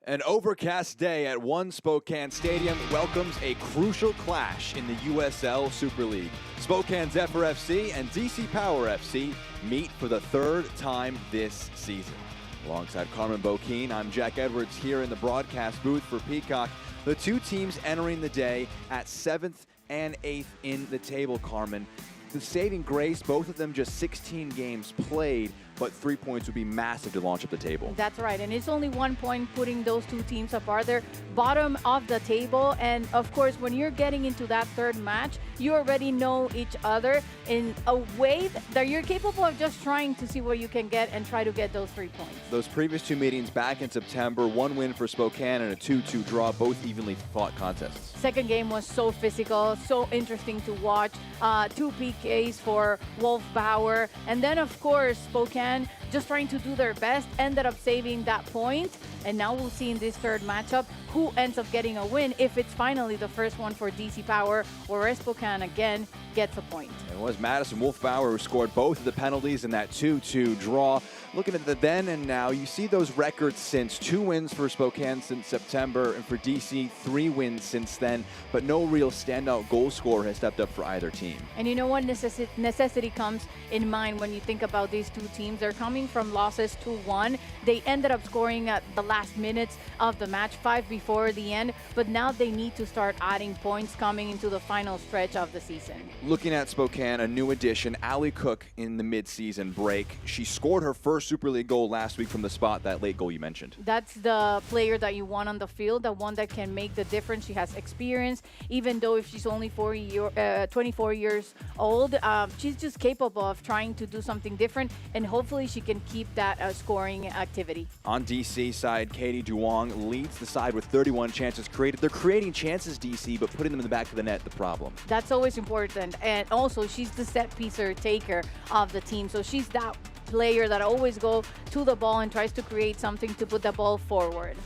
An overcast day at One Spokane Stadium welcomes a crucial clash in the USL Super League. Spokane Zephyr FC and DC Power FC meet for the third time this season. Alongside Carmen Bokeen, I'm Jack Edwards here in the broadcast booth for Peacock. The two teams entering the day at 7th and 8th in the table, Carmen. The saving grace, both of them just 16 games played, but 3 points would be massive to launch up the table. That's right, and it's only 1 point putting those two teams apart. They're bottom of the table, and of course, when you're getting into that third match, you already know each other in a way that you're capable of just trying to see what you can get and try to get those 3 points. Those previous two meetings back in September, one win for Spokane and a 2-2 draw, both evenly fought contests. Second game was so physical, so interesting to watch. 2 PKs for Wolf Bauer, and then of course, Spokane just trying to do their best, ended up saving that point. And now we'll see in this third matchup who ends up getting a win, if it's finally the first one for DC Power, or Spokane again gets a point. It was Madison Wolfbauer who scored both of the penalties in that 2-2 draw. Looking at the then and now, you see those records since: 2 wins for Spokane since September, and for DC, 3 wins since then, but no real standout goal scorer has stepped up for either team. And you know what necessity comes in mind when you think about these two teams? They're coming from losses 2-1. They ended up scoring at the last minutes of the match, 5 before the end, but now they need to start adding points coming into the final stretch of the season. Looking at Spokane, a new addition, Allie Cook in the mid-season break. She scored her first Super League goal last week from the spot, that late goal you mentioned. That's the player that you want on the field, the one that can make the difference. She has experience, even though if she's only 24 years old, she's just capable of trying to do something different, and hopefully she can keep that scoring activity. On DC side, Katie Duong leads the side with 31 chances created. They're creating chances, DC, but putting them in the back of the net, the problem. That's always important, and also she's the set-piecer taker of the team, so she's that player that always go to the ball and tries to create something to put the ball forward.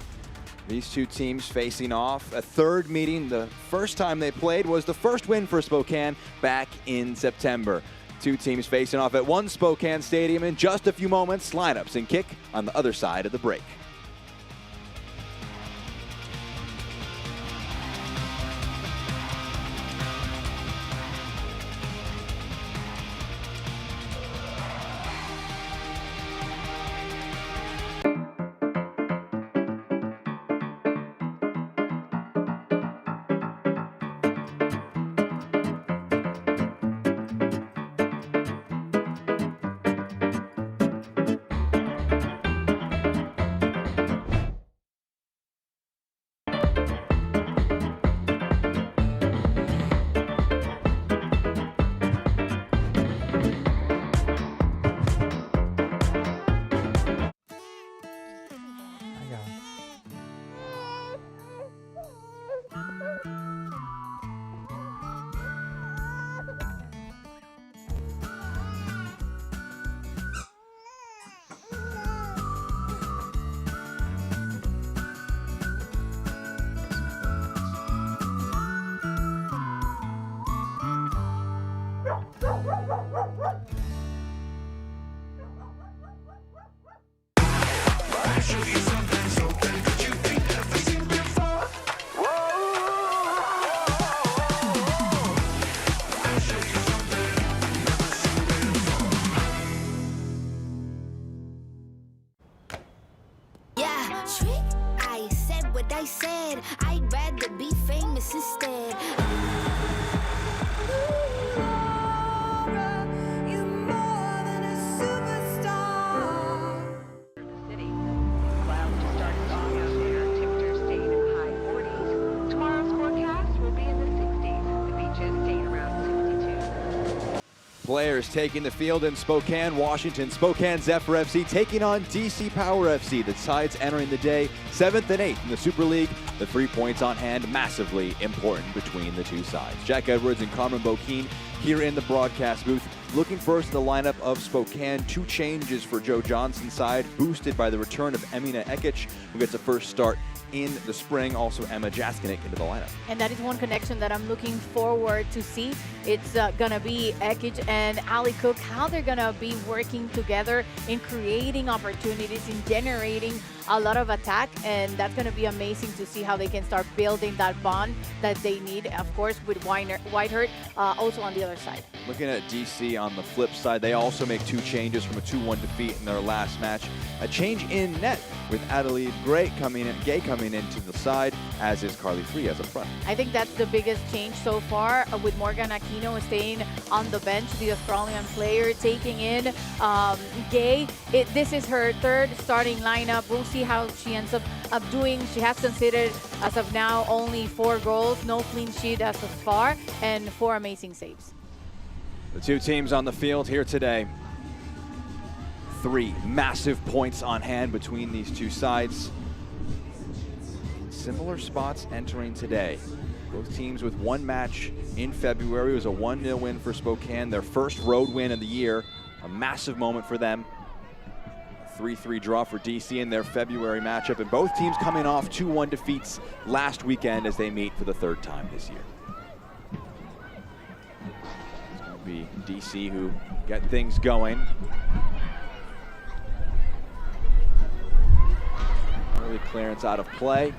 These two teams facing off. A third meeting. The first time they played was the first win for Spokane back in September. Two teams facing off at One Spokane Stadium in just a few moments. Lineups and kick on the other side of the break. I said I'd rather be famous instead. You're more than a superstar. The city. Clouds to start us off out there. Temperatures staying in the high 40s. Tomorrow's forecast will be in the 60s. The beaches staying around 62. Players taking the field in Spokane, Washington. Spokane Zephyr FC taking on DC Power FC. The sides entering the day 7th and 8th in the Super League. The 3 points on hand, massively important between the two sides. Jack Edwards and Carmen Bokeen here in the broadcast booth. Looking first at the lineup of Spokane. 2 changes for Joe Johnson's side, boosted by the return of Emina Ekic, who gets a first start in the spring. Also Emma Jaskinek into the lineup. And that is one connection that I'm looking forward to see. It's going to be Ekic and Allie Cook, how they're going to be working together in creating opportunities, in generating a lot of attack, and that's going to be amazing to see how they can start building that bond that they need, of course, with Whitehurt also on the other side. Looking at DC on the flip side, they also make 2 changes from a 2-1 defeat in their last match. A change in net with Adelaide Gay coming into the side, as is Carly Frias up front. I think that's the biggest change so far, with Morgan Aquino staying on the bench, the Australian player, taking in Gay. This is her 3rd starting lineup. We'll see how she ends up doing. She has considered, as of now, only 4 goals, no clean sheet as of far, and 4 amazing saves. The 2 teams on the field here today. 3 massive points on hand between these 2 sides. Similar spots entering today. Both teams with 1 match in February. It was a 1-0 win for Spokane, their first road win of the year. A massive moment for them. 3-3 draw for DC in their February matchup, and both teams coming off 2-1 defeats last weekend as they meet for the 3rd time this year. It's going to be DC who get things going. Early clearance out of play.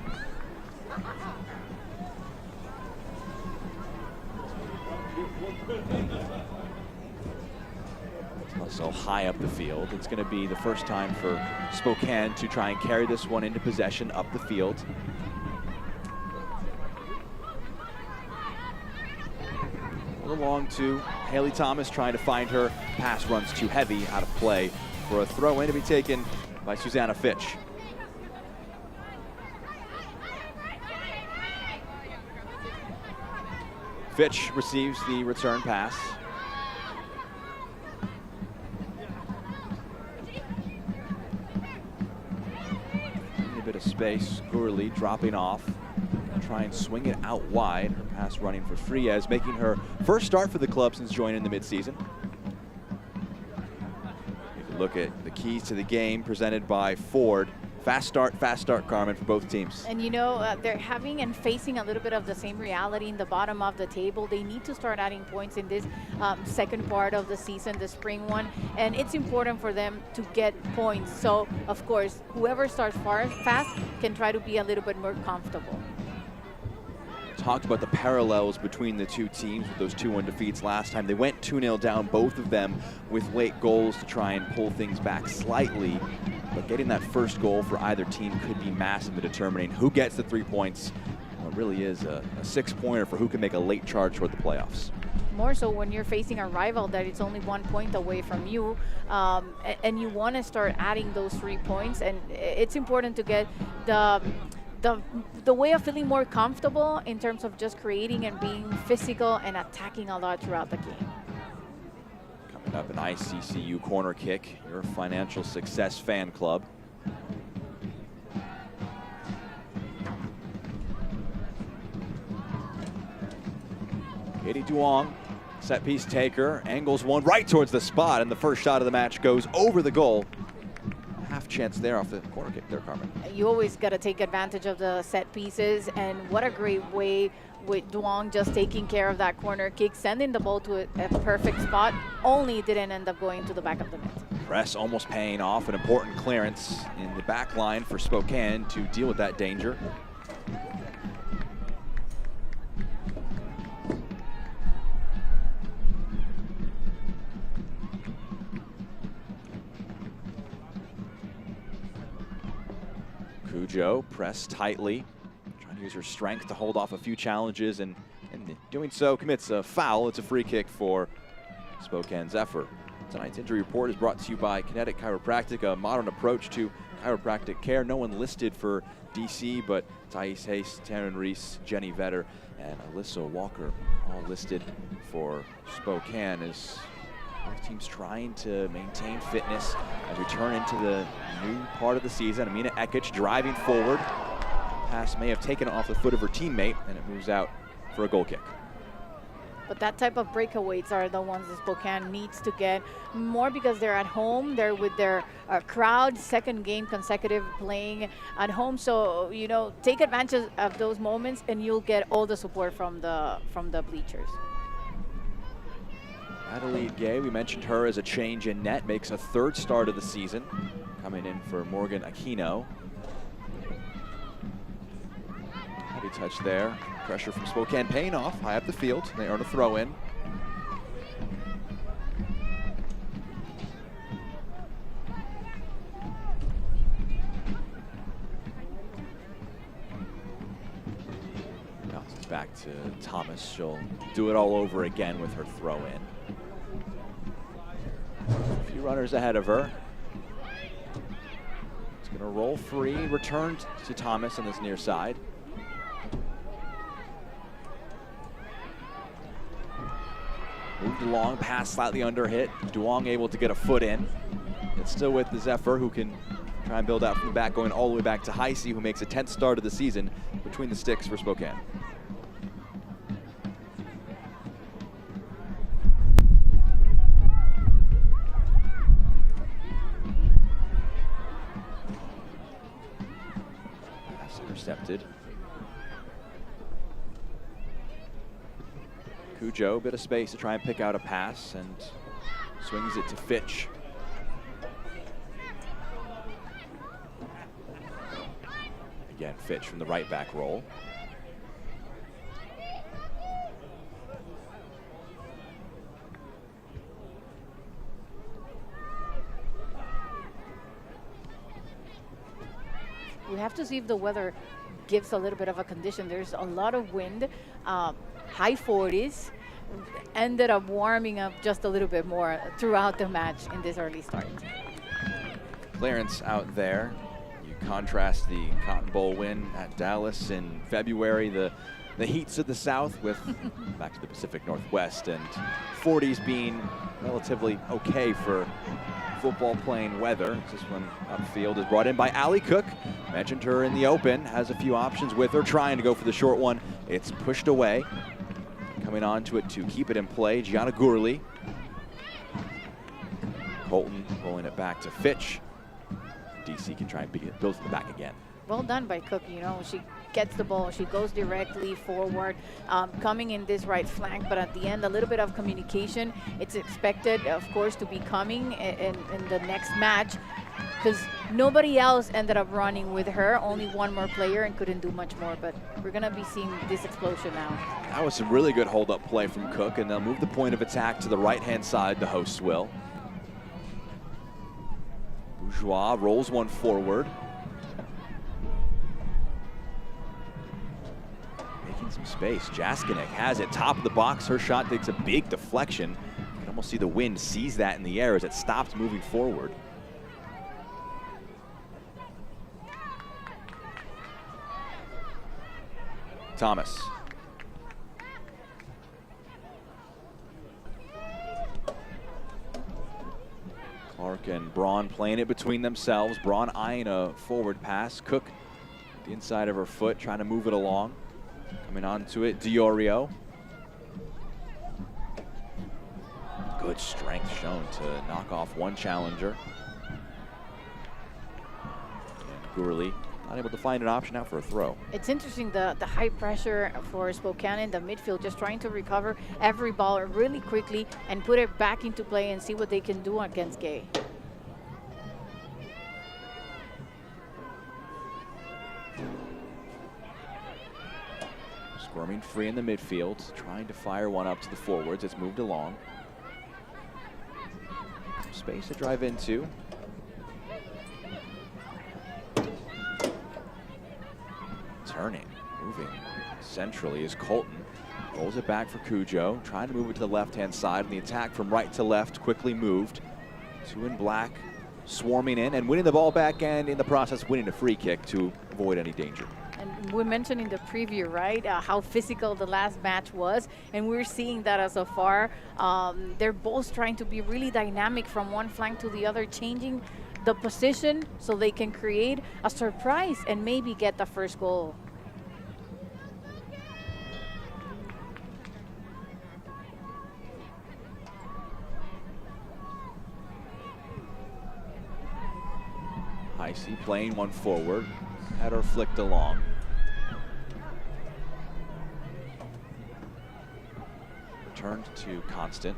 So high up the field. It's going to be the first time for Spokane to try and carry this one into possession up the field. A little long to Haley Thomas, trying to find her. Pass runs too heavy, out of play for a throw in to be taken by Susanna Fitch. Fitch receives the return pass. A bit of space. Gurley dropping off. Try and swing it out wide. Her pass running for Frias, making her first start for the club since joining the midseason. You can look at the keys to the game presented by Ford. Fast start, Carmen, for both teams. And you know, they're having and facing a little bit of the same reality in the bottom of the table. They need to start adding points in this second part of the season, the spring one, and it's important for them to get points. So, of course, whoever starts fast can try to be a little bit more comfortable. Talked about the parallels between the 2 teams with those 2-1 defeats last time. They went 2-0 down, both of them with late goals to try and pull things back slightly. But getting that first goal for either team could be massive in determining who gets the 3 points. Well, it really is a 6-pointer for who can make a late charge toward the playoffs. More so when you're facing a rival that is only 1 point away from you, and you want to start adding those 3 points. And it's important to get the way of feeling more comfortable in terms of just creating and being physical and attacking a lot throughout the game. Coming up, an ICCU corner kick, your financial success fan club. Katie Duong, set piece taker, angles one right towards the spot, and the first shot of the match goes over the goal. Half chance there off the corner kick there, Carmen. You always got to take advantage of the set pieces, and what a great way with Duong just taking care of that corner kick, sending the ball to a perfect spot, only didn't end up going to the back of the net. Press almost paying off, an important clearance in the back line for Spokane to deal with that danger. Cujo pressed tightly, trying to use her strength to hold off a few challenges, and in doing so commits a foul. It's a free kick for Spokane Zephyr. Tonight's injury report is brought to you by Kinetic Chiropractic, a modern approach to chiropractic care. No one listed for DC, but Thais Hayes, Taryn Reese, Jenny Vetter, and Alyssa Walker all listed for Spokane, as both teams trying to maintain fitness as we turn into the new part of the season. Amina Ekic driving forward. Pass may have taken it off the foot of her teammate, and it moves out for a goal kick. But that type of breakaways are the ones that Spokane needs to get more, because they're at home, they're with their crowd, second game consecutive playing at home. So, you know, take advantage of those moments and you'll get all the support from the bleachers. Adelaide Gay, we mentioned her as a change in net, makes a third start of the season, coming in for Morgan Aquino. Heavy touch there. Pressure from Spokane paying off, high up the field. They earn a throw in. Bounces back to Thomas. She'll do it all over again with her throw in. A few runners ahead of her. It's going to roll free, returned to Thomas on this near side. Moved along, pass slightly under hit. Duong able to get a foot in. It's still with the Zephyr, who can try and build out from the back, going all the way back to Heisey, who makes a 10th start of the season between the sticks for Spokane. Pass intercepted. Cujo, bit of space to try and pick out a pass, and swings it to Fitch. Again, Fitch from the right back roll. We have to see if the weather gives a little bit of a condition. There's a lot of wind, high 40s. Ended up warming up just a little bit more throughout the match in this early start. Clearance out there. You contrast the Cotton Bowl win at Dallas in February, the heats of the South with back to the Pacific Northwest, and 40s being relatively okay for football playing weather. This one upfield is brought in by Allie Cook. Mentioned her in the open, has a few options with her, trying to go for the short one. It's pushed away. Coming on to it to keep it in play, Gianna Gurley. Colton rolling it back to Fitch. DC can try and build from the back again. Well done by Cook. You know, she gets the ball, she goes directly forward, coming in this right flank, but at the end, a little bit of communication. It's expected, of course, to be coming in the next match, because nobody else ended up running with her, only one more player, and couldn't do much more, but we're gonna be seeing this explosion now. That was some really good hold-up play from Cook, and they'll move the point of attack to the right-hand side, the hosts will. Bourgeois rolls one forward. Making some space. Jaskinek has it, top of the box. Her shot takes a big deflection. You can almost see the wind seize that in the air as it stops moving forward. Thomas. Clark and Braun playing it between themselves. Braun eyeing a forward pass. Cook, the inside of her foot, trying to move it along. Coming onto it, Diorio. Good strength shown to knock off one challenger. And Gurley not able to find an option out for a throw. It's interesting, the high pressure for Spokane in the midfield, just trying to recover every ball really quickly and put it back into play and see what they can do against Gay. Squirming free in the midfield, trying to fire one up to the forwards. It's moved along. Space to drive into. Turning, moving centrally is Colton. Rolls it back for Cujo, trying to move it to the left-hand side. And the attack from right to left quickly moved. Two in black, swarming in and winning the ball back, and in the process winning a free kick to avoid any danger. And we mentioned in the preview, right, how physical the last match was, and we're seeing that as of far. They're both trying to be really dynamic from one flank to the other, changing the position so they can create a surprise and maybe get the first goal. Heisey playing one forward, had her flicked along. Returned to Constant.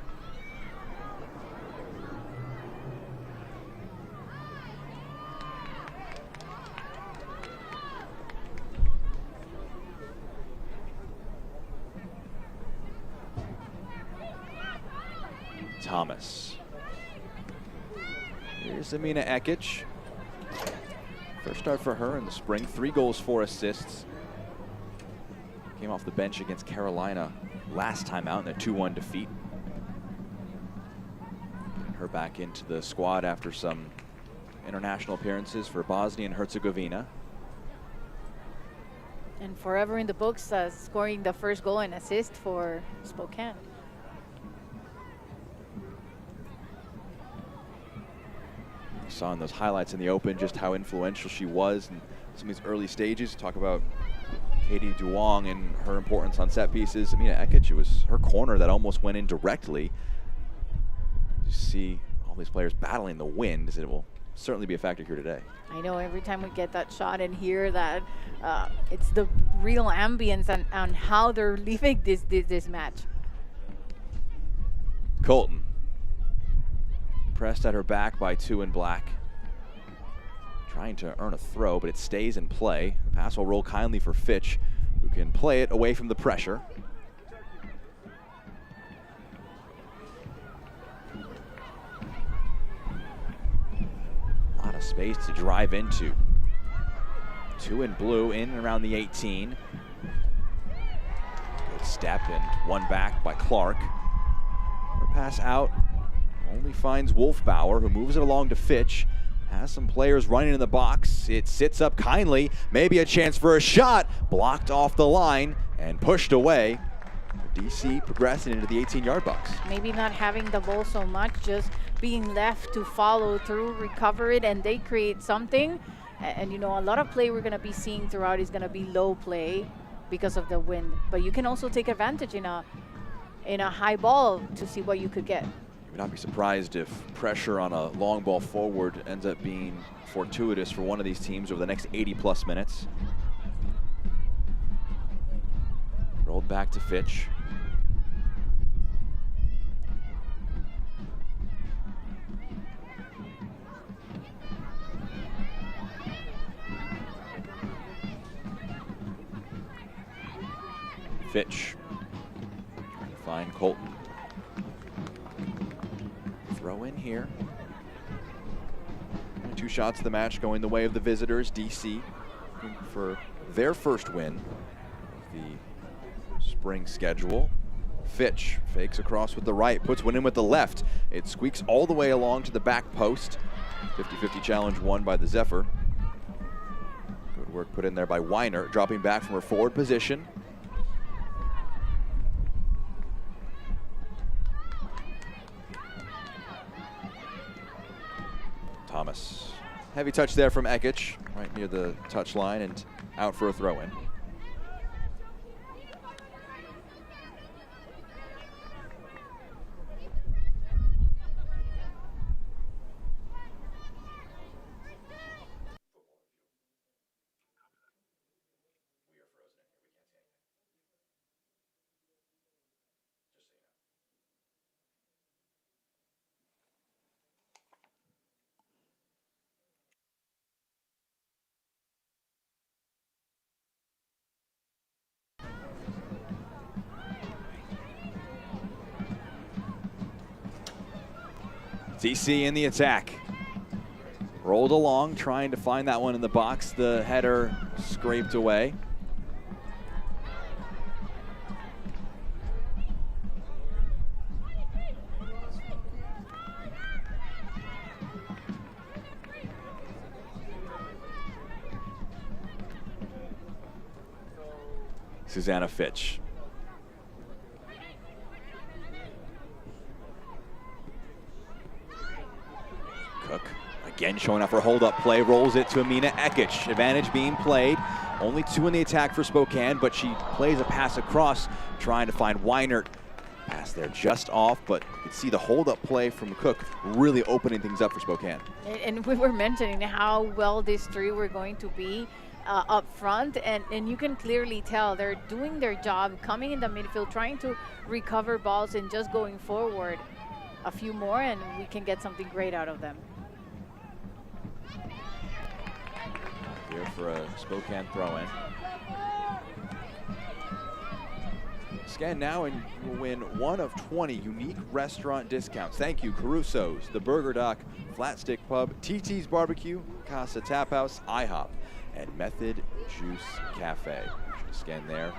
Thomas. Here's Amina Ekic. First start for her in the spring. 3 goals, 4 assists. Came off the bench against Carolina last time out in a 2-1 defeat. Getting her back into the squad after some international appearances for Bosnia and Herzegovina. And forever in the books, scoring the first goal and assist for Spokane. We saw in those highlights in the Open just how influential she was in some of these early stages. Talk about Katie Duong and her importance on set pieces. Amina Ekic, it was her corner that almost went in directly. You see all these players battling the wind, as it will certainly be a factor here today. I know every time we get that shot and hear that, it's the real ambience on how they're leaving this match. Colton pressed at her back by 2 in black. Trying to earn a throw, but it stays in play. The pass will roll kindly for Fitch, who can play it away from the pressure. A lot of space to drive into. 2 in blue, in and around the 18. Good step and 1 back by Clark. Her pass out only finds Wolfbauer, who moves it along to Fitch. Has some players running in the box. It sits up kindly. Maybe a chance for a shot. Blocked off the line and pushed away. DC progressing into the 18-yard box. Maybe not having the ball so much, just being left to follow through, recover it, and they create something. And you know, a lot of play we're going to be seeing throughout is going to be low play because of the wind. But you can also take advantage in a high ball to see what you could get. Would not be surprised if pressure on a long ball forward ends up being fortuitous for one of these teams over the next 80+ minutes. Rolled back to Fitch. Fitch trying to find Colton. Throw in here. And 2 shots of the match going the way of the visitors. DC looking for their first win of the spring schedule. Fitch fakes across with the right, puts one in with the left. It squeaks all the way along to the back post. 50-50 challenge won by the Zephyr. Good work put in there by Weiner, dropping back from her forward position. Thomas. Heavy touch there from Ekic, right near the touch line, and out for a throw-in. DC in the attack. Rolled along, trying to find that one in the box. The header scraped away. Susanna Fitch. Cook again showing off her hold-up play, rolls it to Amina Ekic. Advantage being played. Only 2 in the attack for Spokane, but she plays a pass across, trying to find Weiner. Pass there just off, but you can see the hold-up play from Cook really opening things up for Spokane. And we were mentioning how well these 3 were going to be up front, and you can clearly tell they're doing their job, coming in the midfield, trying to recover balls and just going forward a few more, and we can get something great out of them. Here for a Spokane throw-in. Scan now and you will win one of 20 unique restaurant discounts. Thank you, Caruso's, The Burger Dock, Flat Stick Pub, TT's Barbecue, Casa Tap House, IHOP, and Method Juice Cafe. Scan there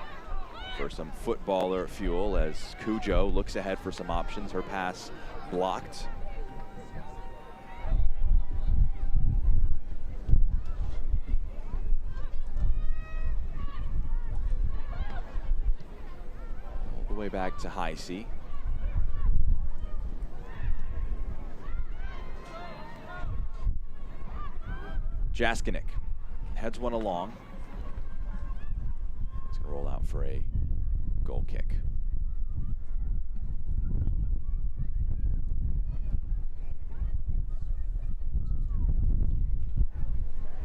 for some footballer fuel as Cujo looks ahead for some options. Her pass blocked. Way back to High C. Jaskinik heads one along. He's gonna roll out for a goal kick.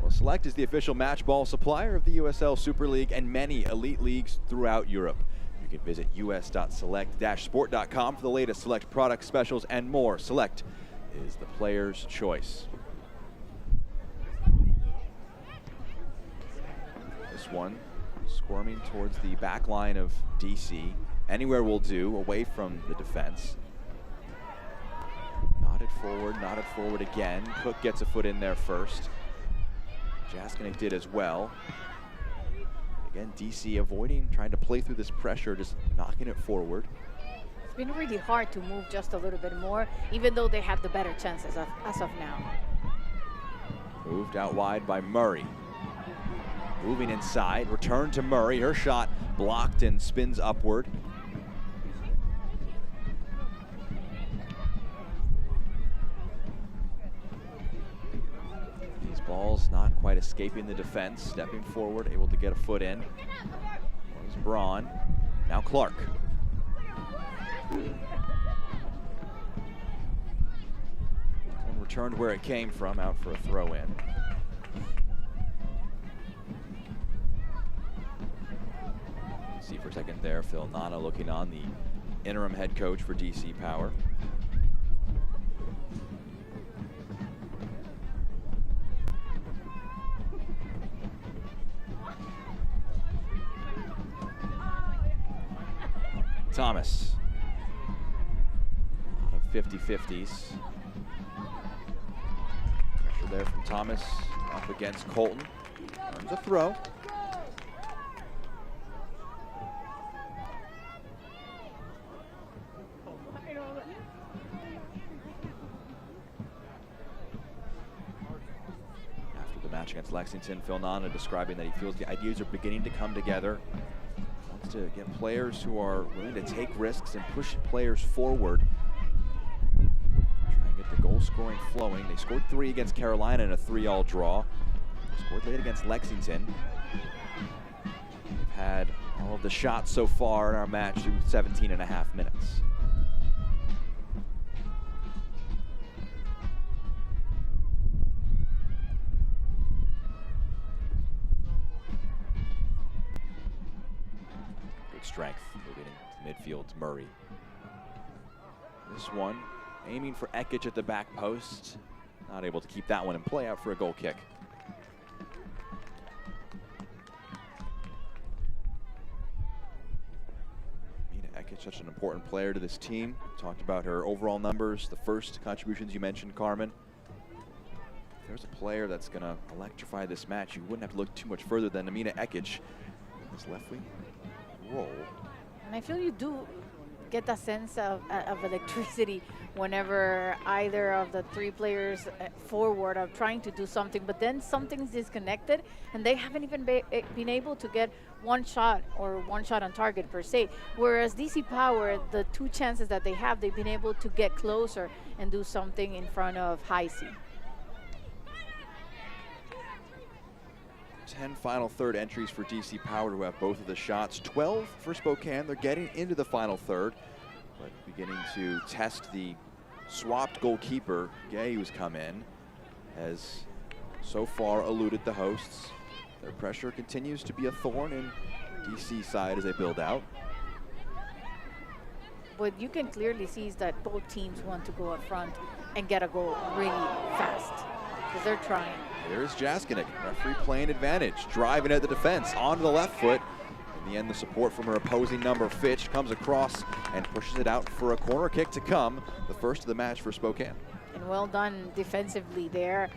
Well, Select is the official match ball supplier of the USL Super League and many elite leagues throughout Europe. You can visit us.select-sport.com for the latest Select product specials and more. Select is the player's choice. This one squirming towards the back line of DC. Anywhere will do, away from the defense. Nodded forward again. Cook gets a foot in there first. Jaskinik did as well. Again, DC avoiding, trying to play through this pressure, just knocking it forward. It's been really hard to move just a little bit more, even though they had the better chances as of now. Moved out wide by Murray. Moving inside, return to Murray. Her shot blocked and spins upward. Ball's not quite escaping the defense. Stepping forward, able to get a foot in. Was Braun. Now Clark. One returned where it came from, out for a throw in. See for a second there, Phil Nana looking on, the interim head coach for DC Power. Thomas. A lot of 50-50s. Pressure there from Thomas up against Colton. Earns a throw. After the match against Lexington, Phil Nana describing that he feels the ideas are beginning to come together. To get players who are willing to take risks and push players forward. Try and get the goal scoring flowing. They scored 3 against Carolina in a 3-all draw. Scored late against Lexington. We've had all of the shots so far in our match through 17.5 minutes. Strength moving into midfield to Murray. This one aiming for Ekic at the back post. Not able to keep that one in play, out for a goal kick. Mina Ekic, such an important player to this team. Talked about her overall numbers, the first contributions you mentioned, Carmen. If there's a player that's going to electrify this match, you wouldn't have to look too much further than Mina Ekic. This left wing role. And I feel you do get that sense of electricity whenever either of the 3 players forward are trying to do something, but then something's disconnected and they haven't even been able to get one shot on target per se. Whereas DC Power, the 2 chances that they have, they've been able to get closer and do something in front of High C. 10 final third entries for DC Power to have both of the shots. 12 for Spokane. They're getting into the final third, but beginning to test the swapped goalkeeper. Gay, who's come in, has so far eluded the hosts. Their pressure continues to be a thorn in DC's side as they build out. What you can clearly see is that both teams want to go up front and get a goal really fast because they're trying. There's Jaskinik, referee playing advantage, driving at the defense onto the left foot. In the end, the support from her opposing number, Fitch, comes across and pushes it out for a corner kick to come, the first of the match for Spokane. And well done defensively there.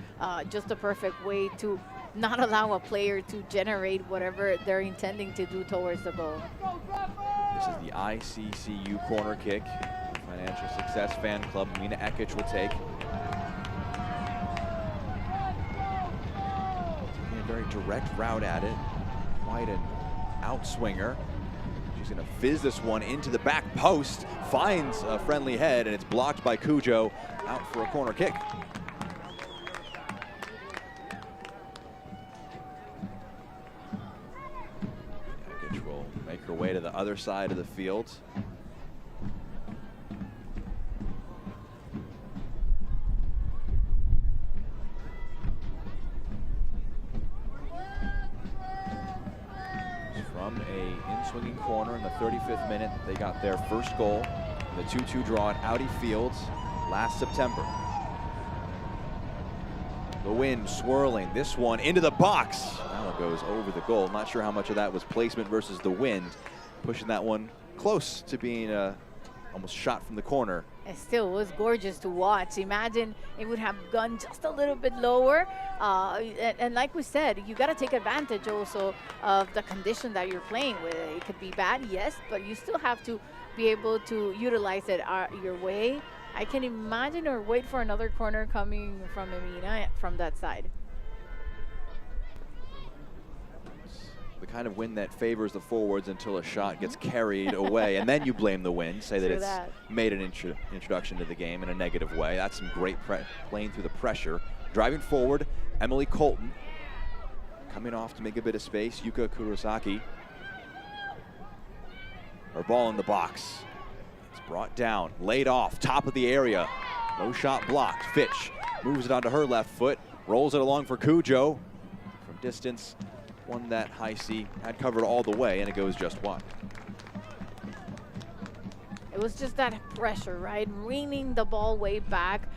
Just a perfect way to not allow a player to generate whatever they're intending to do towards the goal. This is the ICCU corner kick. Financial Success Fan Club, Mina Ekic will take. Taking a very direct route at it. Quite an outswinger. She's going to fizz this one into the back post. Finds a friendly head, and it's blocked by Cujo. Out for a corner kick. Ekic will make her way to the other side of the field. From a in-swinging corner in the 35th minute, they got their first goal in the 2-2 draw at Audi Fields last September. The wind swirling, this one into the box. That one goes over the goal. Not sure how much of that was placement versus the wind, pushing that one close to being almost shot from the corner. It still was gorgeous to watch. Imagine it would have gone just a little bit lower. And like we said, you got to take advantage also of the condition that you're playing with. It could be bad, yes, but you still have to be able to utilize it your way. I can imagine or wait for another corner coming from Amina from that side. The kind of wind that favors the forwards until a shot gets carried away, and then you blame the wind, say that it's made an introduction to the game in a negative way. That's some great playing through the pressure. Driving forward, Emily Colton. Coming off to make a bit of space, Yuka Kurosaki. Her ball in the box. It's brought down, laid off, top of the area. No shot blocked. Fitch moves it onto her left foot, rolls it along for Cujo. From distance, one that High C had covered all the way, and it goes just wide. It was just that pressure, right? Reaming the ball way back,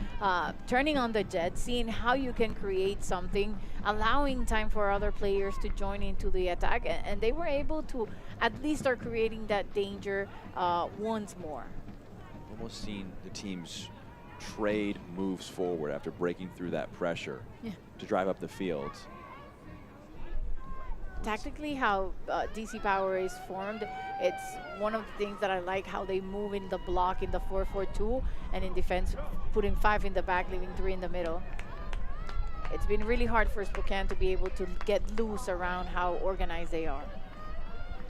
turning on the jet, seeing how you can create something, allowing time for other players to join into the attack, and they were able to at least start creating that danger once more. Almost seen the teams trade moves forward after breaking through that pressure to drive up the field. Tactically, how DC Power is formed, it's one of the things that I like, how they move in the block in the 4-4-2, and in defense, putting 5 in the back, leaving 3 in the middle. It's been really hard for Spokane to be able to get loose around how organized they are.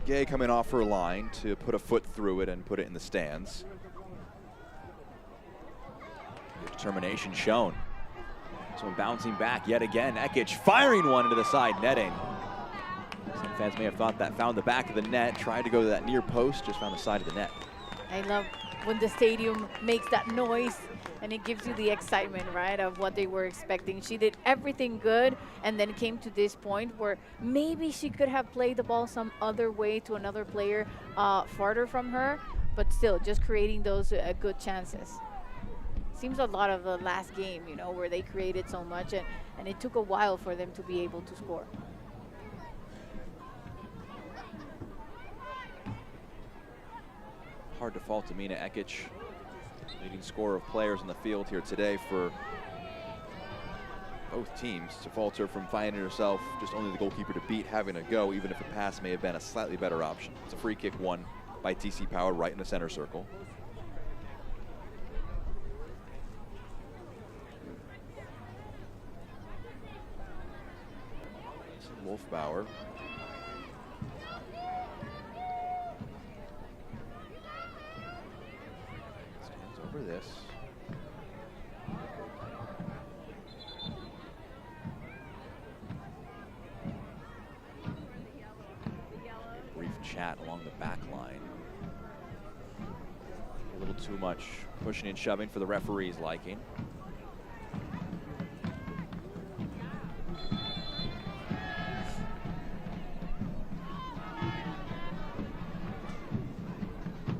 Gay coming off her line to put a foot through it and put it in the stands. Determination shown. Someone bouncing back yet again. Ekic firing one into the side netting. Some fans may have thought that found the back of the net, tried to go to that near post, just found the side of the net. I love when the stadium makes that noise and it gives you the excitement, right, of what they were expecting. She did everything good and then came to this point where maybe she could have played the ball some other way to another player farther from her, but still just creating those good chances. Seems a lot of the last game, you know, where they created so much and it took a while for them to be able to score. Hard to fault Amina Ekic, leading scorer of players in the field here today for both teams, to fault her from finding herself just only the goalkeeper to beat, having a go, even if a pass may have been a slightly better option. It's a free kick won by DC Power right in the center circle. Wolfbauer. Stands over this. Brief chat along the back line. A little too much pushing and shoving for the referee's liking.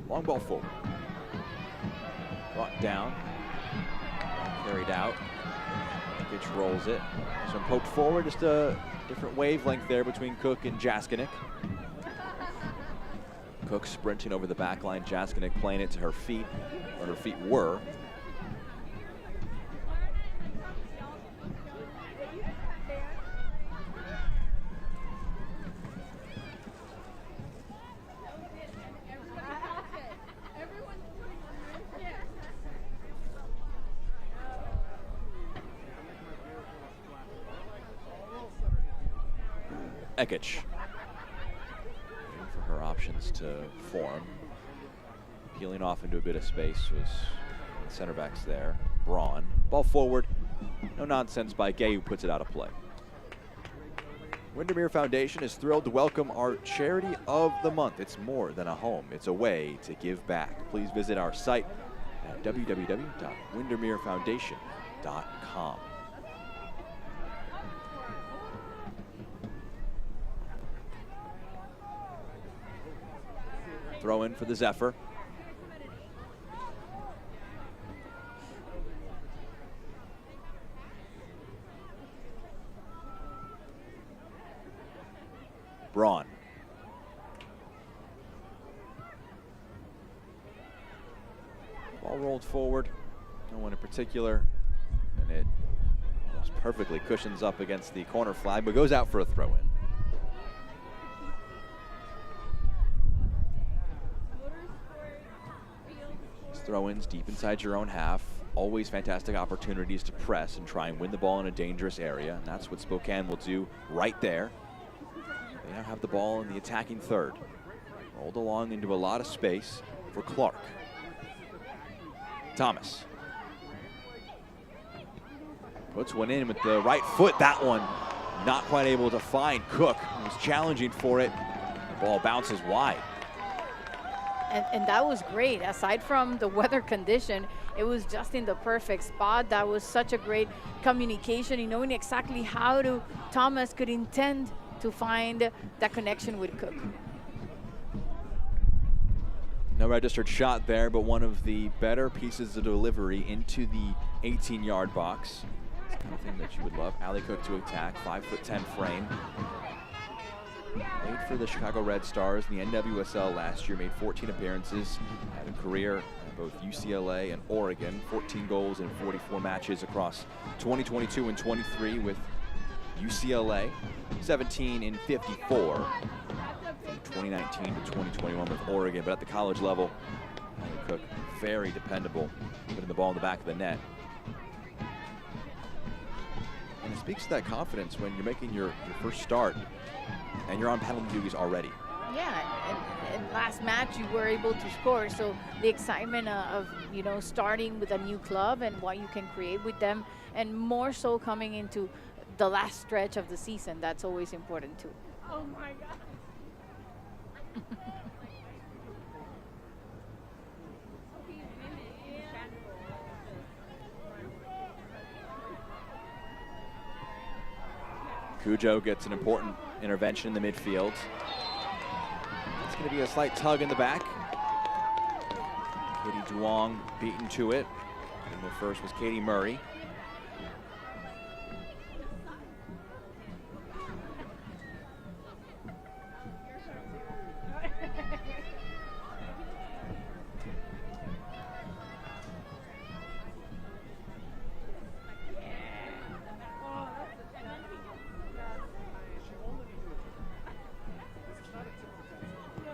Long ball forward. Brought down. Carried out. Ekic rolls it. This one poked forward. Just a different wavelength there between Cook and Jaskinek. Cook sprinting over the back line. Jaskinek playing it to her feet, or her feet were. Ekic. For her options to form. Peeling off into a bit of space was the center backs there. Braun. Ball forward. No nonsense by Gay, who puts it out of play. Windermere Foundation is thrilled to welcome our Charity of the Month. It's more than a home. It's a way to give back. Please visit our site at www.windermerefoundation.com. Throw in for the Zephyr. Braun. Ball rolled forward. No one in particular. And it almost perfectly cushions up against the corner flag, but goes out for a throw-in. Throw-ins deep inside your own half. Always fantastic opportunities to press and try and win the ball in a dangerous area. And that's what Spokane will do right there. They now have the ball in the attacking third. Rolled along into a lot of space for Clark. Thomas. Puts one in with the right foot. That one not quite able to find Cook. He was challenging for it. The ball bounces wide. And that was great. Aside from the weather condition, it was just in the perfect spot. That was such a great communication in knowing exactly how Thomas could intend to find that connection with Cook. No registered shot there, but one of the better pieces of delivery into the 18-yard box. It's the kind of thing that you would love. Ali Cook to attack, 5'10" frame. Played for the Chicago Red Stars in the NWSL last year, made 14 appearances, had a career at both UCLA and Oregon, 14 goals in 44 matches across 2022 and 23 with UCLA, 17 in 54 from 2019 to 2021 with Oregon, but at the college level, Ali Cook, very dependable, putting the ball in the back of the net. And it speaks to that confidence when you're making your first start and you're on penalty duties already. Yeah, and last match you were able to score, so the excitement of starting with a new club and what you can create with them, and more so coming into the last stretch of the season, that's always important too. Oh my God. Cujo gets an important intervention in the midfield. It's going to be a slight tug in the back. Katie Duong beaten to it. And the first was Katie Murray.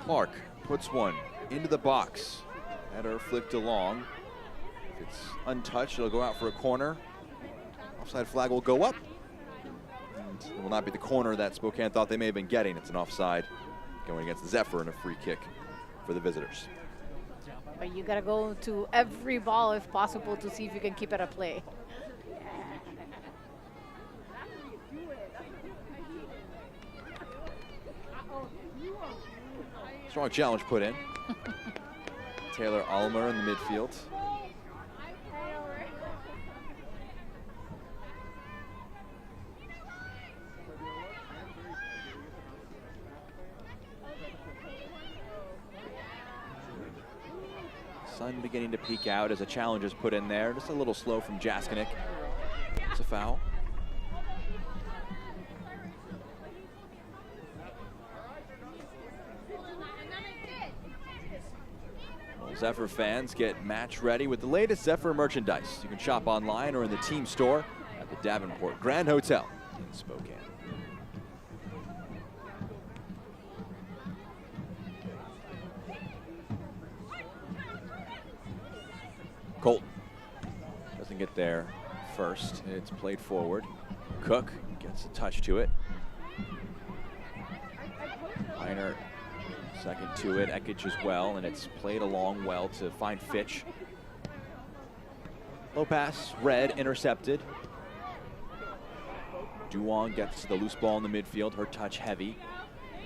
Clark puts one into the box. Header flicked along. If it's untouched, it'll go out for a corner. Offside flag will go up. And it will not be the corner that Spokane thought they may have been getting. It's an offside going against the Zephyr and a free kick for the visitors. But you got to go to every ball if possible to see if you can keep it at play. Strong challenge put in. Taylor Almer in the midfield. Sun beginning to peek out as a challenge is put in there. Just a little slow from Jaskinek. It's a foul. Zephyr fans get match ready with the latest Zephyr merchandise. You can shop online or in the team store at the Davenport Grand Hotel in Spokane. Colton doesn't get there first. It's played forward. Cook gets a touch to it. Weiner second to it. Ekich as well, and it's played along well to find Fitch. Low pass, Red intercepted. Duong gets to the loose ball in the midfield. Her touch heavy.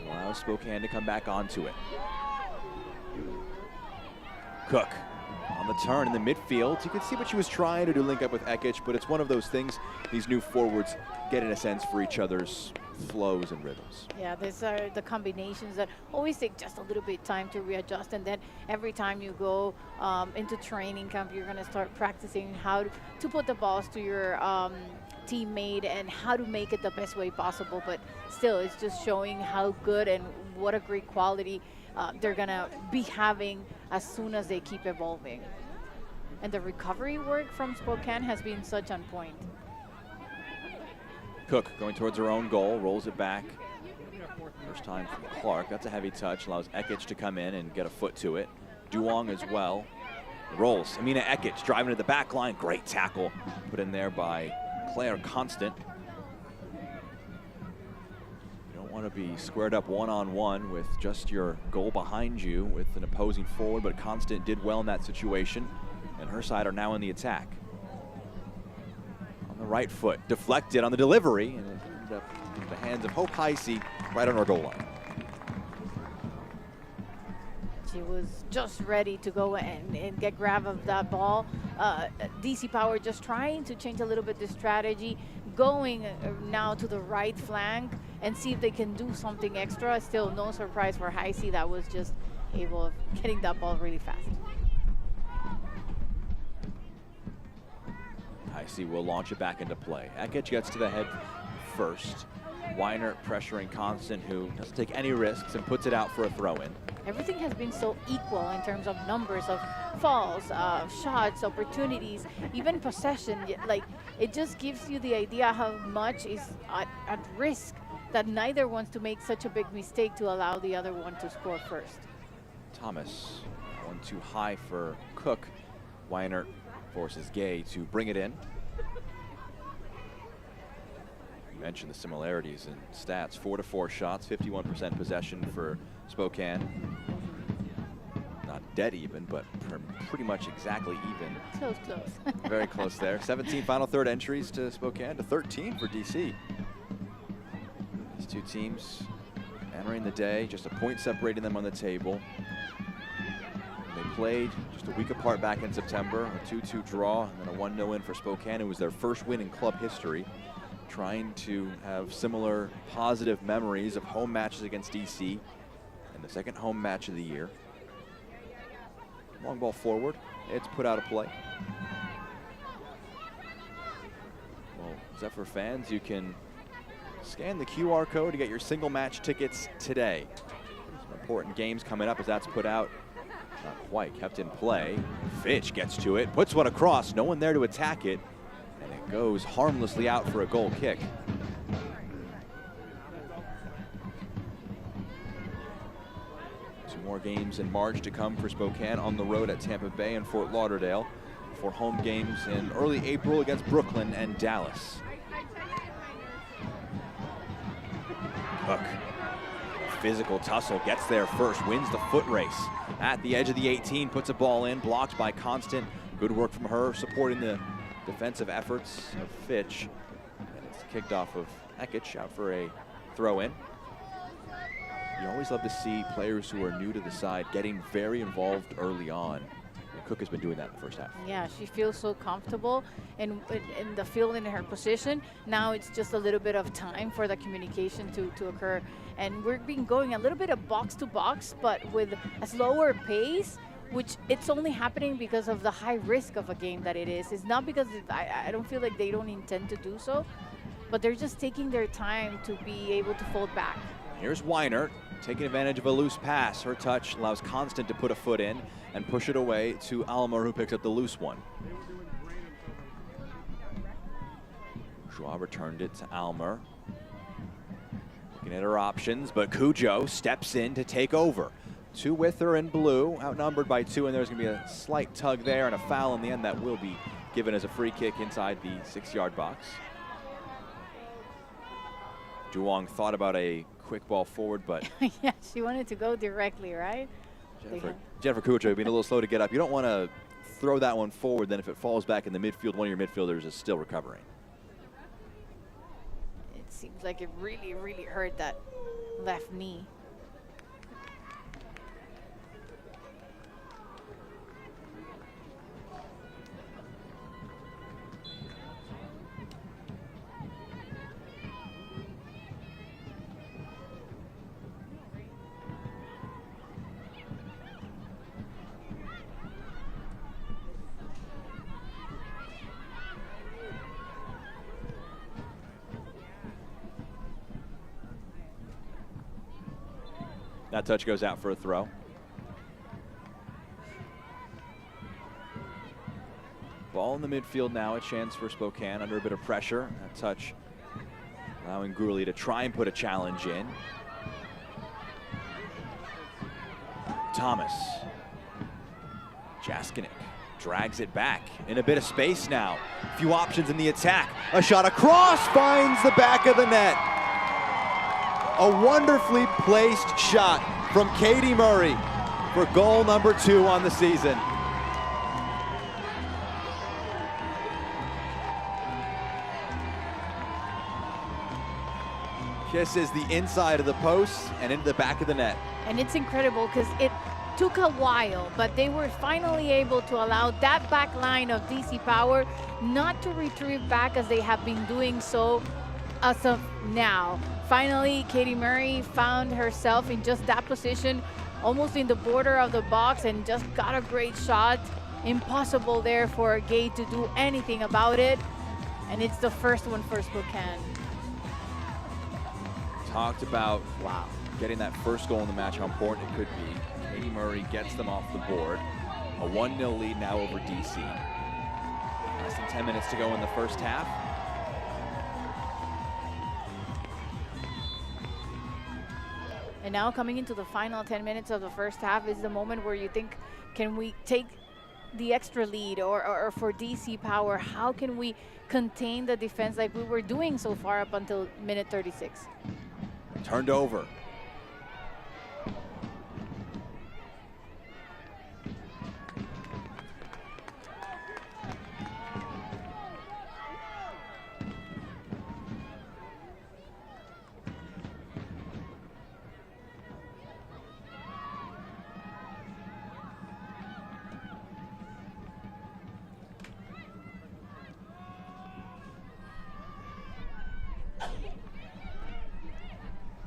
Allows Spokane to come back onto it. Cook on the turn in the midfield. You can see what she was trying to do, link up with Ekich, but it's one of those things these new forwards get in a sense for each other's flows and rhythms. Yeah, these are the combinations that always take just a little bit time to readjust, and then every time you go into training camp, you're going to start practicing how to put the balls to your teammate and how to make it the best way possible. But still, it's just showing how good and what a great quality they're going to be having as soon as they keep evolving. And the recovery work from Spokane has been such on point. Cook going towards her own goal, rolls it back. First time from Clark. That's a heavy touch, allows Ekich to come in and get a foot to it. Duong as well. Rolls. Amina Ekich driving to the back line. Great tackle put in there by Claire Constant. You don't want to be squared up one-on-one with just your goal behind you with an opposing forward, but Constant did well in that situation, and her side are now in the attack. On the right foot, deflected on the delivery, and it ended up in the hands of Hope Heisey right on our goal line. She was just ready to go and get grab of that ball. DC Power just trying to change a little bit the strategy, going now to the right flank and see if they can do something extra. Still no surprise for Heisey, that was just able of getting that ball really fast. Heisey will launch it back into play. Ekich gets to the head first. Weiner pressuring Constant, who doesn't take any risks and puts it out for a throw-in. Everything has been so equal in terms of numbers of falls, shots, opportunities, even possession. Like, it just gives you the idea how much is at risk, that neither wants to make such a big mistake to allow the other one to score first. Thomas, one too high for Cook. Weiner forces Gay to bring it in. You mentioned the similarities in stats. 4-4 shots, 51% possession for Spokane. Not dead even, but pretty much exactly even. Close. Very close there. 17 final third entries to Spokane to 13 for DC. These two teams entering the day, just a point separating them on the table. They played just a week apart back in September, a 2-2 draw, and then a 1-0 win for Spokane. It was their first win in club history. Trying to have similar positive memories of home matches against DC and the second home match of the year. Long ball forward, it's put out of play. Well, Zephyr fans, you can scan the QR code to get your single match tickets today. Some important games coming up as that's put out. Not quite kept in play. Fitch gets to it, puts one across, no one there to attack it. And it goes harmlessly out for a goal kick. Two more games in March to come for Spokane on the road at Tampa Bay and Fort Lauderdale, for home games in early April against Brooklyn and Dallas. Cook, physical tussle, gets there first, wins the foot race. At the edge of the 18, puts a ball in, blocked by Constant. Good work from her, supporting the defensive efforts of Fitch, and it's kicked off of Ekich, out for a throw-in. You always love to see players who are new to the side getting very involved early on. And Cook has been doing that in the first half. Yeah, she feels so comfortable in the field, in her position. Now it's just a little bit of time for the communication to occur. And we've been going a little bit of box to box, but with a slower pace, which it's only happening because of the high risk of a game that it is. It's not because I don't feel like they don't intend to do so, but they're just taking their time to be able to fold back. Here's Weiner, taking advantage of a loose pass. Her touch allows Constant to put a foot in and push it away to Almer, who picks up the loose one. Joie returned it to Almer. Looking at her options, but Cujo steps in to take over. Two with her in blue, outnumbered by two, and there's going to be a slight tug there and a foul in the end that will be given as a free kick inside the 6-yard box. Duong thought about a quick ball forward, but yeah, she wanted to go directly, right? Jennifer Cujo being a little slow to get up. You don't want to throw that one forward, then if it falls back in the midfield, one of your midfielders is still recovering. It seems like it really, really hurt that left knee. That touch goes out for a throw. Ball in the midfield now, a chance for Spokane under a bit of pressure. That touch allowing Gurley to try and put a challenge in. Thomas. Jaskinek drags it back in a bit of space now. A few options in the attack. A shot across finds the back of the net. A wonderfully placed shot from Katie Murray for goal number 2 on the season. Kisses the inside of the post and into the back of the net. And it's incredible because it took a while, but they were finally able to allow that back line of DC Power not to retrieve back as they have been doing so as of now. Finally, Katie Murray found herself in just that position, almost in the border of the box, and just got a great shot. Impossible there for Gay to do anything about it. And it's the first one for Spokane. Talked about getting that first goal in the match, how important it could be. Katie Murray gets them off the board. A 1-0 lead now over DC. Less than 10 minutes to go in the first half. And now coming into the final 10 minutes of the first half is the moment where you think, can we take the extra lead? Or for DC Power, how can we contain the defense like we were doing so far up until minute 36? Turned over.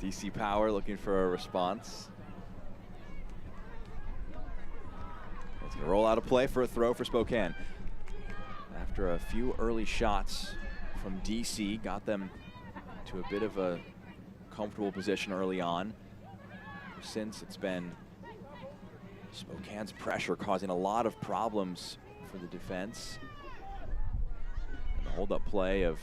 DC Power looking for a response. It's going to roll out a play for a throw for Spokane. After a few early shots from DC, got them to a bit of a comfortable position early on. Since it's been Spokane's pressure causing a lot of problems for the defense. And the hold-up play of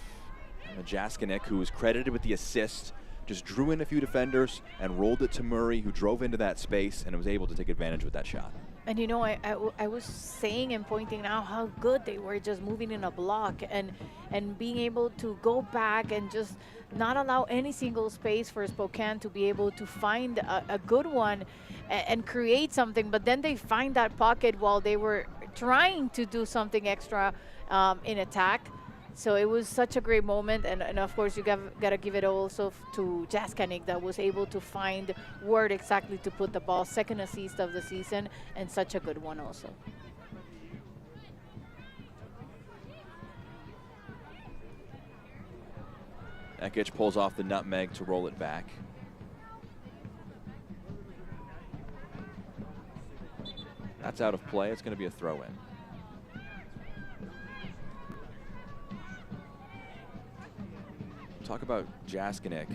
Jaskinek, who was credited with the assist, just drew in a few defenders and rolled it to Murray, who drove into that space and was able to take advantage with that shot. And you know, I was saying and pointing out how good they were just moving in a block and being able to go back and just not allow any single space for Spokane to be able to find a good one and create something. But then they find that pocket while they were trying to do something extra in attack. So it was such a great moment, and of course you gotta give it also to Jaskinek that was able to find where exactly to put the ball. Second assist of the season, and such a good one also. Ekic pulls off the nutmeg to roll it back. That's out of play. It's going to be a throw-in. Talk about Jaskinek.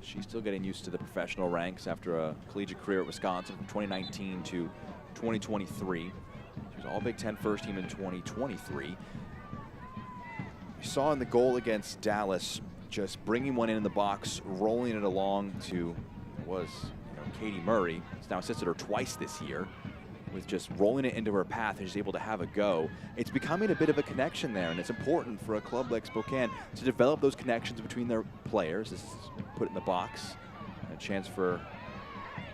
She's still getting used to the professional ranks after a collegiate career at Wisconsin from 2019 to 2023. She was all Big Ten first team in 2023. We saw in the goal against Dallas, just bringing one in the box, rolling it along to Katie Murray. It's now assisted her twice this year with just rolling it into her path, and she's able to have a go. It's becoming a bit of a connection there, and it's important for a club like Spokane to develop those connections between their players. This is put in the box. A chance for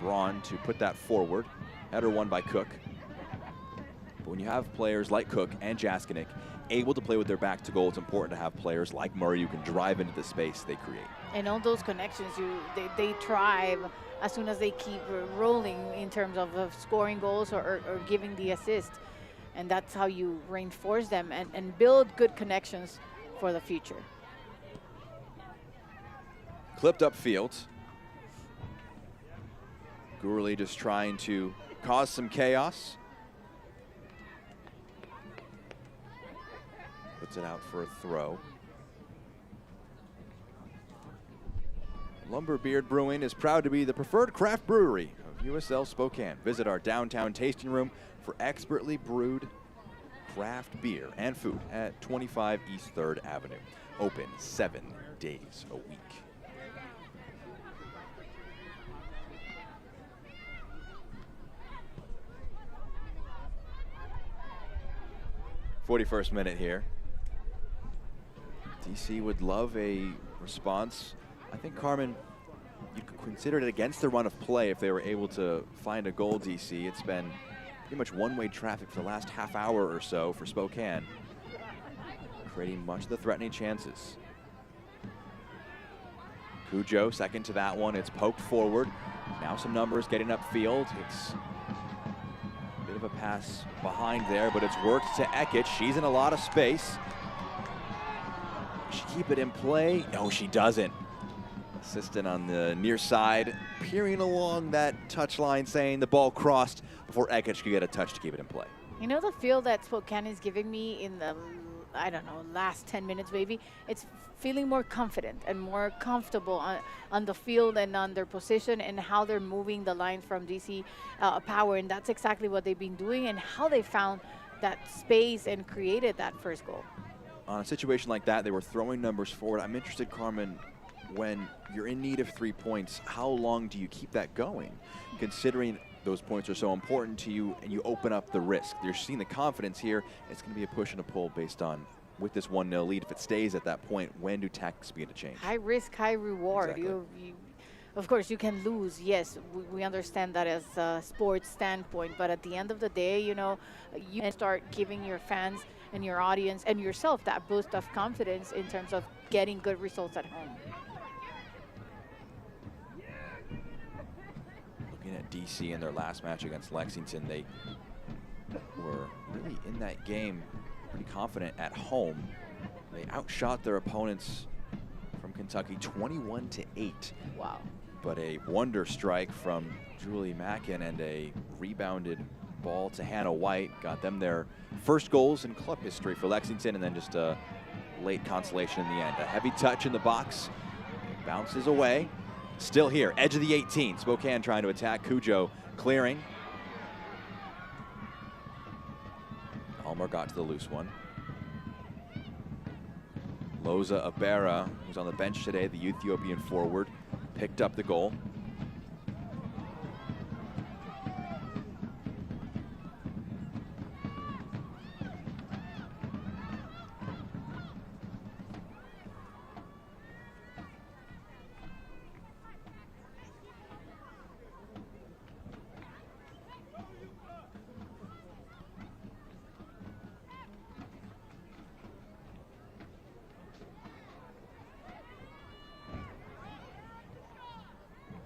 Braun to put that forward. Header won by Cook. But when you have players like Cook and Jaskinek able to play with their back to goal, it's important to have players like Murray who can drive into the space they create. And all those connections, they thrive as soon as they keep rolling in terms of scoring goals or giving the assist. And that's how you reinforce them and build good connections for the future. Clipped up field. Gourley just trying to cause some chaos. Puts it out for a throw. Lumberbeard Brewing is proud to be the preferred craft brewery of USL Spokane. Visit our downtown tasting room for expertly brewed craft beer and food at 25 East 3rd Avenue. Open 7 days a week. '41st minute here. DC would love a response. I think, Carmen, you could consider it against the run of play if they were able to find a goal, DC. It's been pretty much one-way traffic for the last half hour or so for Spokane, creating much of the threatening chances. Cujo, second to that one. It's poked forward. Now some numbers getting upfield. It's a bit of a pass behind there, but it's worked to Ekic. She's in a lot of space. Does she keep it in play? No, she doesn't. Assistant on the near side, peering along that touch line, saying the ball crossed before Ekic could get a touch to keep it in play. You know the feel that Spokane is giving me in the, I don't know, last 10 minutes maybe? It's feeling more confident and more comfortable on the field and on their position and how they're moving the line from DC Power. And that's exactly what they've been doing and how they found that space and created that first goal. On a situation like that, they were throwing numbers forward. I'm interested, Carmen, when you're in need of 3 points, how long do you keep that going? Considering those points are so important to you and you open up the risk. You're seeing the confidence here. It's going to be a push and a pull based on, with this 1-0 lead, if it stays at that point, when do tactics begin to change? High risk, high reward. Exactly. Of course, you can lose. Yes, we understand that as a sports standpoint. But at the end of the day, you know, you can start giving your fans and your audience and yourself that boost of confidence in terms of getting good results at home. Looking at DC in their last match against Lexington, they were really in that game pretty confident at home. They outshot their opponents from Kentucky 21-8. Wow. But a wonder strike from Julie Mackin and a rebounded ball to Hannah White got them their first goals in club history for Lexington, and then just a late consolation in the end. A heavy touch in the box, it bounces away. Still here, edge of the 18. Spokane trying to attack. Cujo clearing. Almer got to the loose one. Loza Abera, who's on the bench today, the Ethiopian forward, picked up the goal.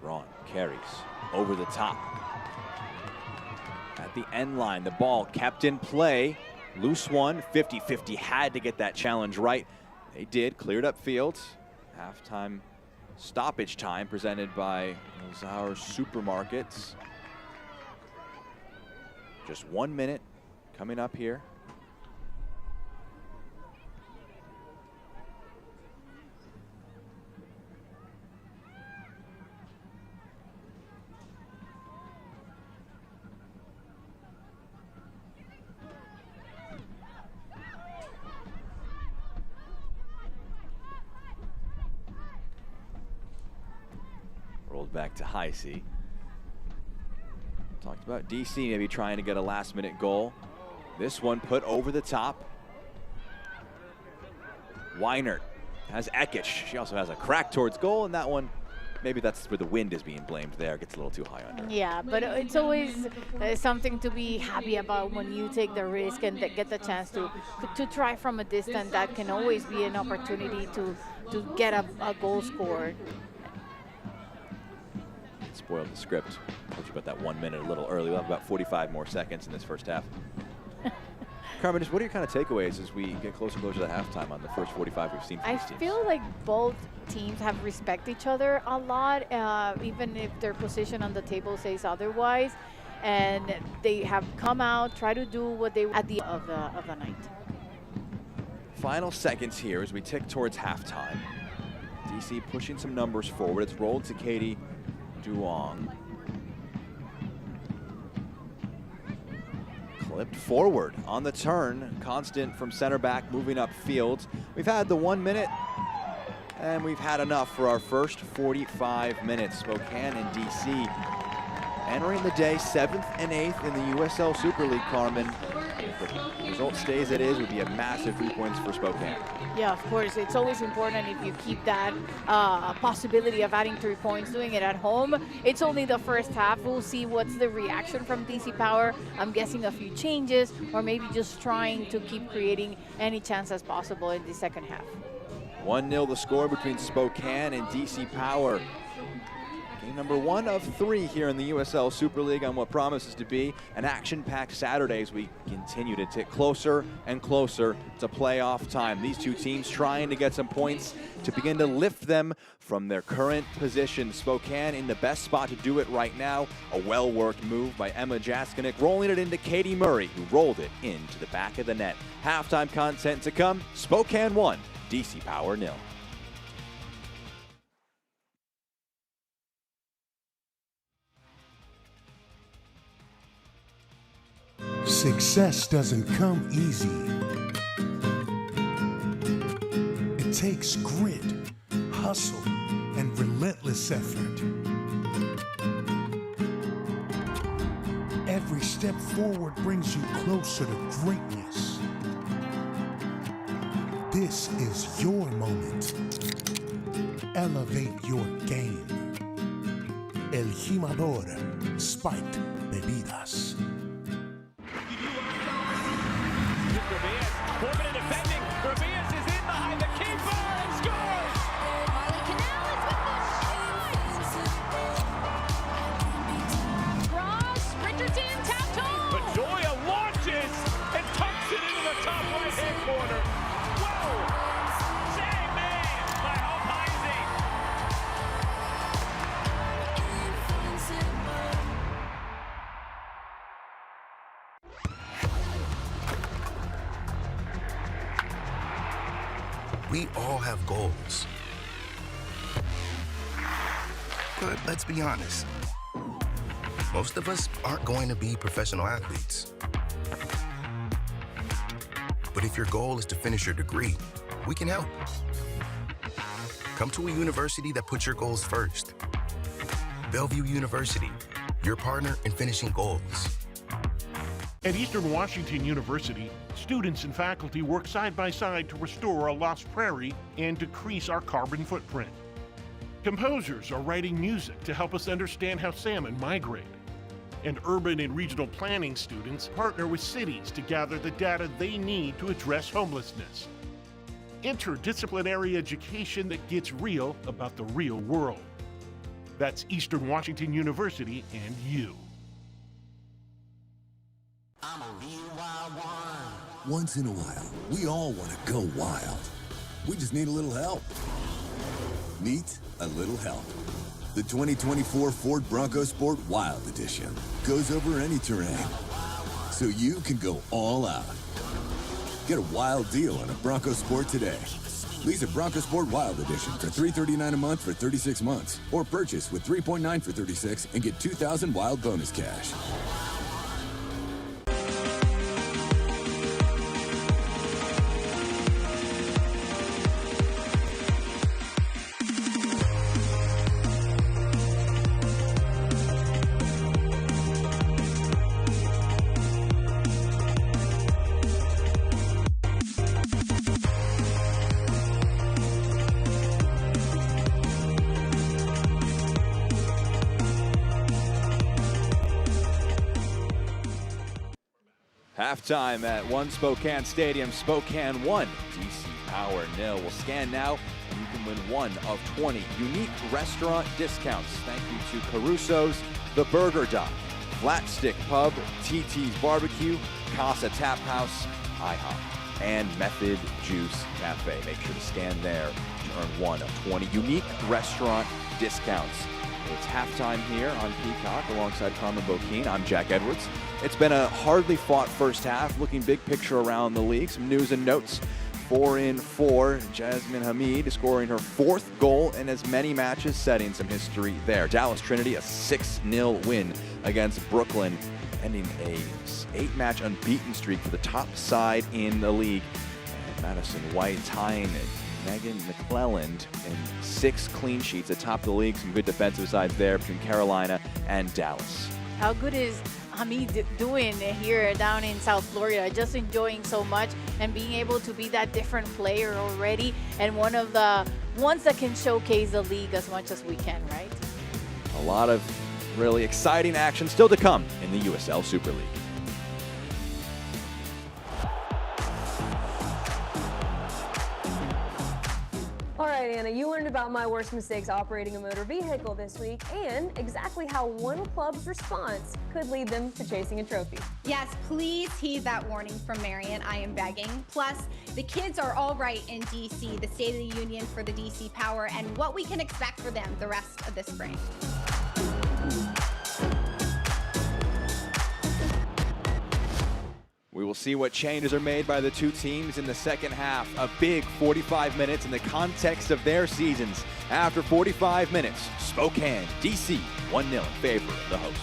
Braun carries over the top. At the end line, the ball kept in play. Loose one, 50-50, had to get that challenge right. They did, cleared up field. Halftime stoppage time presented by Zauer Supermarkets. Just 1 minute coming up here. dribbled back to high C. Talked about DC maybe trying to get a last-minute goal. This one put over the top. Weinert has Ekic. She also has a crack towards goal, and that one, maybe that's where the wind is being blamed there. Gets a little too high under. Yeah, but it's always something to be happy about when you take the risk and get the chance to try from a distance. That can always be an opportunity to get a goal scored. Spoiled the script. Told you about that 1 minute a little early. We'll have about 45 more seconds in this first half. Carmen, just what are your kind of takeaways as we get closer and closer to halftime on the first 45 we've seen from these teams? I feel like both teams have respect each other a lot, even if their position on the table says otherwise. And they have come out, try to do what they at the end of the night. Final seconds here as we tick towards halftime. DC pushing some numbers forward. It's rolled to Katie Duong. Clipped forward on the turn. Constant from center back, moving up field. We've had the 1 minute, and we've had enough for our first 45 minutes. Spokane and DC entering the day 7th and 8th in the USL Super League, Carmen. If the result stays as it is, it would be a massive 3 points for Spokane. Yeah, of course. It's always important if you keep that possibility of adding 3 points, doing it at home. It's only the first half. We'll see what's the reaction from DC Power. I'm guessing a few changes, or maybe just trying to keep creating any chance as possible in the second half. 1-0 the score between Spokane and DC Power. Game number 1 of 3 here in the USL Super League on what promises to be an action-packed Saturday as we continue to tick closer and closer to playoff time. These two teams trying to get some points to begin to lift them from their current position. Spokane in the best spot to do it right now. A well-worked move by Emma Jaskinek, rolling it into Katie Murray, who rolled it into the back of the net. Halftime content to come. Spokane 1, DC Power 0. Success doesn't come easy. It takes grit, hustle, and relentless effort. Every step forward brings you closer to greatness. This is your moment. Elevate your game. El Jimador Spiked Bebidas. Woman in defending. Ramirez is in behind the keeper and scores! Molly Canales with the cross. Richardson tapped home. Bedoya launches and tucks it into the top right-hand corner. Whoa! Say man by Alpaisi. We all have goals. But let's be honest, most of us aren't going to be professional athletes. But if your goal is to finish your degree, we can help. Come to a university that puts your goals first. Bellevue University, your partner in finishing goals. At Eastern Washington University, students and faculty work side by side to restore a lost prairie and decrease our carbon footprint. Composers are writing music to help us understand how salmon migrate. And urban and regional planning students partner with cities to gather the data they need to address homelessness. Interdisciplinary education that gets real about the real world. That's Eastern Washington University and you. I'm a real wild one. Once in a while, we all want to go wild. We just need a little help. Meet a little help. The 2024 Ford Bronco Sport Wild Edition goes over any terrain, so you can go all out. Get a wild deal on a Bronco Sport today. Lease a Bronco Sport Wild Edition for $339 a month for 36 months, or purchase with $3.9 for 36 and get $2,000 wild bonus cash. Halftime at One Spokane Stadium, Spokane 1, DC Power 0. We'll scan now, and you can win one of 20 unique restaurant discounts. Thank you to Caruso's, The Burger Dock, Flat Stick Pub, TT's Barbecue, Casa Tap House, IHOP, and Method Juice Cafe. Make sure to scan there to earn one of 20 unique restaurant discounts. It's halftime here on Peacock alongside Carmen Bokeen. I'm Jack Edwards. It's been a hardly fought first half, looking big picture around the league. Some news and notes. 4 in 4, Jasmine Hamid scoring her 4th goal in as many matches, setting some history there. Dallas Trinity, a 6-0 win against Brooklyn, ending a 8-match unbeaten streak for the top side in the league. And Madison White tying Megan McClelland in 6 clean sheets atop the league. Some good defensive sides there between Carolina and Dallas. How good is Hamid doing here down in South Florida? Just enjoying so much and being able to be that different player already, and one of the ones that can showcase the league as much as we can, right? A lot of really exciting action still to come in the USL Super League. All right, Anna, you learned about my worst mistakes operating a motor vehicle this week and exactly how one club's response could lead them to chasing a trophy. Yes, please heed that warning from Marion. I am begging. Plus, the kids are all right in DC, the State of the Union for the DC Power, and what we can expect for them the rest of the spring. We will see what changes are made by the two teams in the second half. A big 45 minutes in the context of their seasons. After 45 minutes, Spokane, DC, 1-0 in favor of the hosts.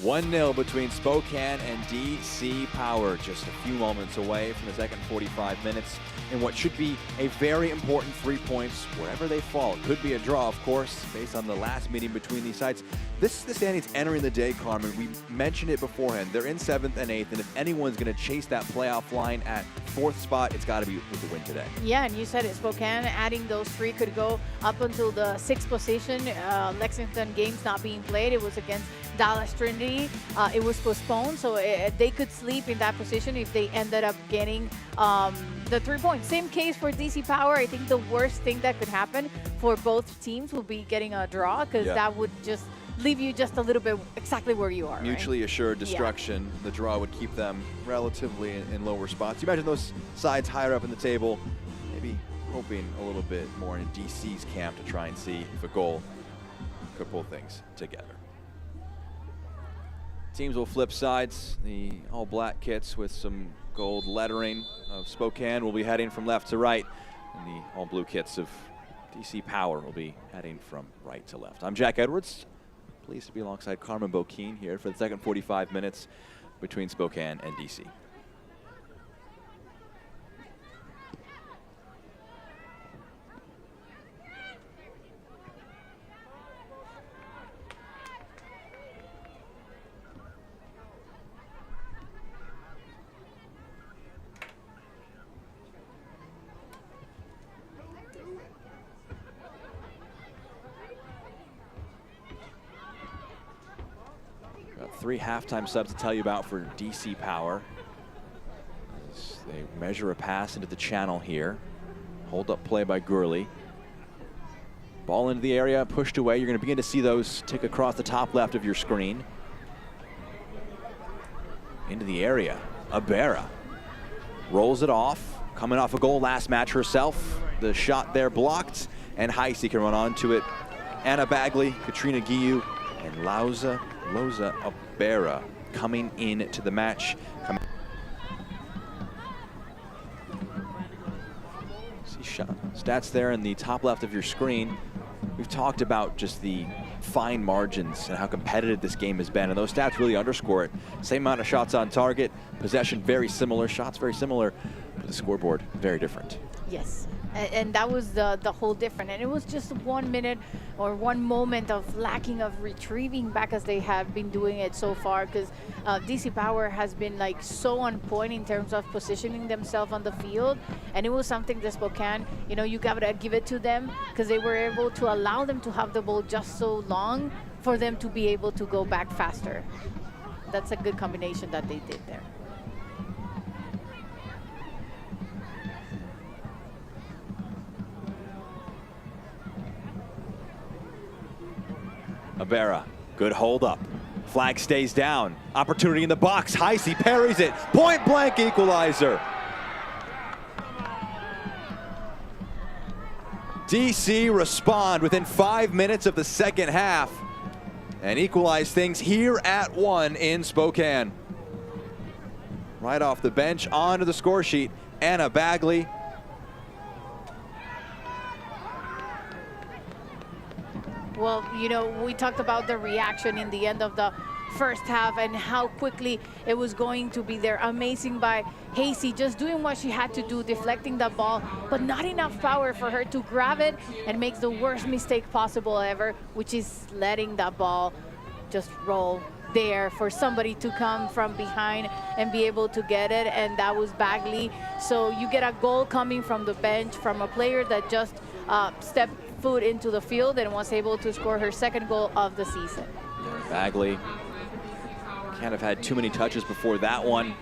One 1-0 between Spokane and DC Power, just a few moments away from the second 45 minutes in what should be a very important 3 points wherever they fall. It could be a draw, of course, based on the last meeting between these sides. This is the standings entering the day, Carmen. We mentioned it beforehand. They're in 7th and 8th, and if anyone's going to chase that playoff line at 4th spot, it's got to be with the win today. Yeah, and you said it, Spokane adding those 3 could go up until the 6th position. Lexington games not being played. It was against Dallas Trinity. It was postponed, so they could sleep in that position if they ended up getting the 3 points. Same case for DC Power. I think the worst thing that could happen for both teams would be getting a draw, because that would just leave you just a little bit exactly where you are. Mutually assured destruction. The draw would keep them relatively in lower spots. You imagine those sides higher up in the table, maybe hoping a little bit more in DC's camp to try and see if a goal could pull things together. Teams will flip sides. The all-black kits with some gold lettering of Spokane will be heading from left to right, and the all-blue kits of DC Power will be heading from right to left. I'm Jack Edwards. Pleased to be alongside Carmen Bokeen here for the second 45 minutes between Spokane and DC. Got 3 halftime subs to tell you about for DC Power. As they measure a pass into the channel here. Hold up play by Gurley. Ball into the area, pushed away. You're going to begin to see those tick across the top left of your screen. Into the area, Abera rolls it off. Coming off a goal last match herself. The shot there blocked, and Heisey can run onto it. Anna Bagley, Katrina Guiu, and Loza Abera coming into the match. See stats there in the top left of your screen. We've talked about just the fine margins and how competitive this game has been, and those stats really underscore it. Same amount of shots on target, possession very similar, shots very similar, but the scoreboard very different. Yes, and that was the whole difference. And it was just 1 minute or one moment of lacking of retrieving back as they have been doing it so far, because DC Power has been like so on point in terms of positioning themselves on the field. And it was something that Spokane, you know, you gotta give it to them, because they were able to allow them to have the ball just so long for them to be able to go back faster. That's a good combination that they did there. Abera, good hold up. Flag stays down. Opportunity in the box. Heisey parries it. Point blank equalizer. DC respond within 5 minutes of the second half and equalize things here at 1 in Spokane. Right off the bench, onto the score sheet, Anna Bagley. Well, you know, we talked about the reaction in the end of the first half and how quickly it was going to be there. Amazing by Heisey, just doing what she had to do, deflecting the ball, but not enough power for her to grab it and make the worst mistake possible ever, which is letting that ball just roll there for somebody to come from behind and be able to get it, and that was Bagley. So you get a goal coming from the bench from a player that just stepped foot into the field and was able to score her second goal of the season. Yeah, Bagley can't have had too many touches before that one.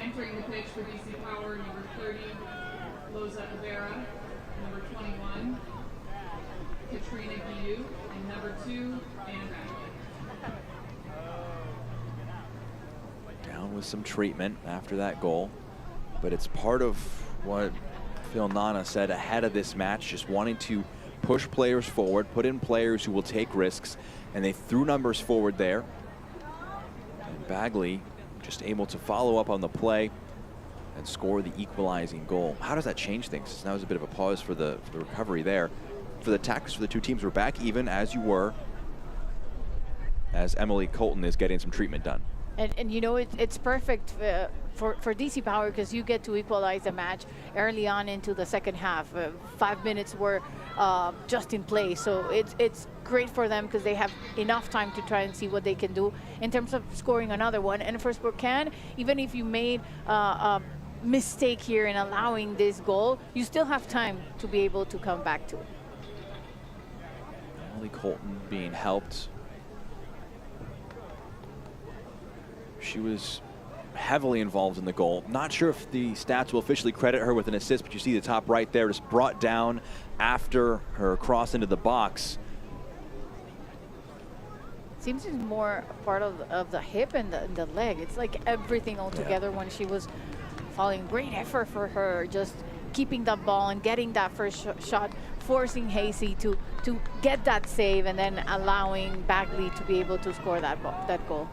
Entering the pitch for DC Power, number 30, Loza Abera, number 21, Katrina Guiu, and number 2, Anna Bagley. Down with some treatment after that goal, but it's part of what Phil Nana said ahead of this match, just wanting to push players forward, put in players who will take risks, and they threw numbers forward there. And Bagley just able to follow up on the play and score the equalizing goal. How does that change things? That was a bit of a pause for the recovery there. For the tactics for the two teams, we're back even as you were, as Emily Colton is getting some treatment done. And you know, it's perfect for DC Power, because you get to equalize the match early on into the second half. 5 minutes were just in play, so it's great for them because they have enough time to try and see what they can do in terms of scoring another one. And for Spokane, even if you made a mistake here in allowing this goal, you still have time to be able to come back to it. Emily Colton being helped. She was heavily involved in the goal. Not sure if the stats will officially credit her with an assist, but you see the top right there, just brought down after her cross into the box. Seems it's more part of the hip and the leg. It's like everything all together when she was falling. Great effort for her, just keeping that ball and getting that first shot, forcing Heisey to get that save, and then allowing Bagley to be able to score that goal.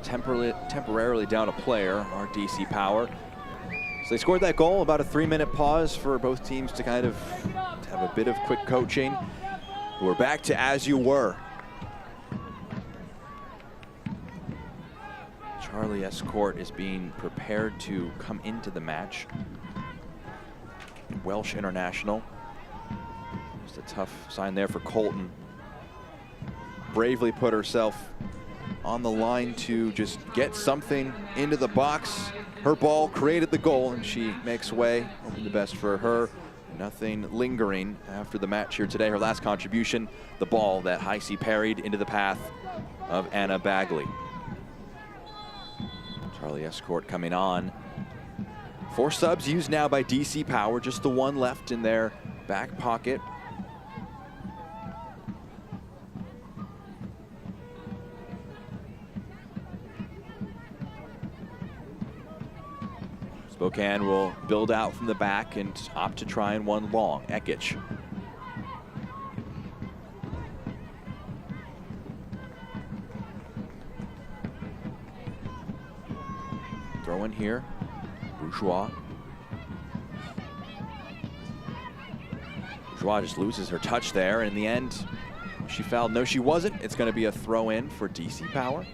Temporarily down a player, our DC Power. So they scored that goal, about a 3-minute pause for both teams to kind of have a bit of quick coaching. We're back to as you were. Charlie Escourt is being prepared to come into the match. Welsh international. Just a tough sign there for Colton. Bravely put herself on the line to just get something into the box. Her ball created the goal, and she makes way. Hoping the best for her. Nothing lingering after the match here today. Her last contribution, the ball that Heisey parried into the path of Anna Bagley. Charlie Escourt coming on. 4 subs used now by DC Power, just the one left in their back pocket. Spokane will build out from the back and opt to try and one long. Ekich. Throw in here. Bourgeois. Bourgeois just loses her touch there. And in the end, she fouled. No, she wasn't. It's going to be a throw in for DC Power.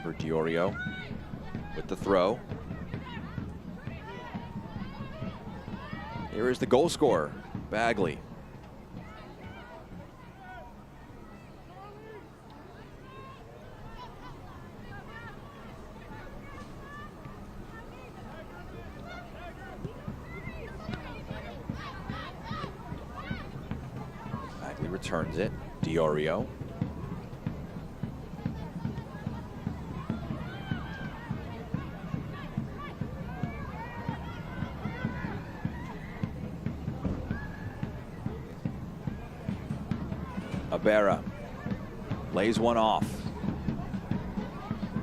For Diorio with the throw. Here is the goal scorer, Bagley. Bagley returns it. Diorio. Abera lays one off.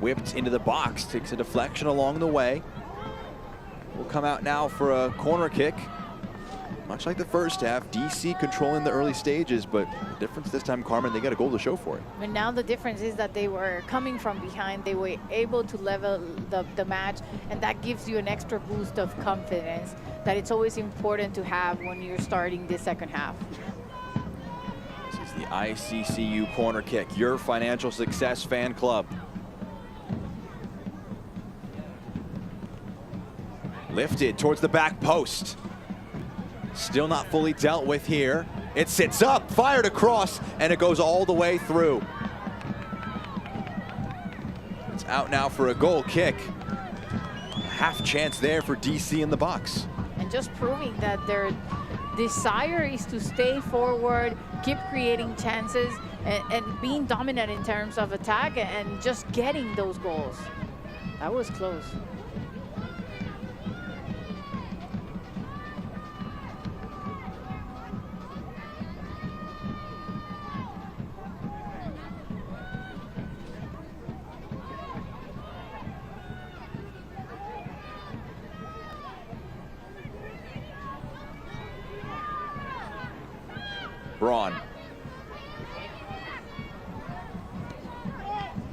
Whipped into the box, takes a deflection along the way. Will come out now for a corner kick. Much like the first half, DC controlling the early stages, but the difference this time, Carmen, they got a goal to show for it. And now the difference is that they were coming from behind. They were able to level the match, and that gives you an extra boost of confidence that it's always important to have when you're starting this second half. This is the ICCU corner kick, your financial success fan club. Lifted towards the back post. Still not fully dealt with here. It sits up, fired across, and it goes all the way through. It's out now for a goal kick. Half chance there for DC in the box. And just proving that their desire is to stay forward, keep creating chances, and being dominant in terms of attack and just getting those goals. That was close. Braun.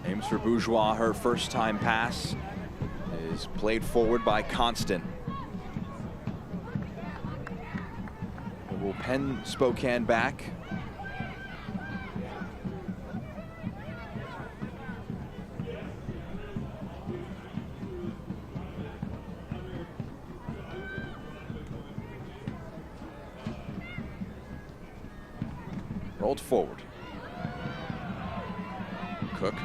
Aims for Bourgeois. Her first time pass is played forward by Constant. It will pen Spokane back. Rolled forward. Cook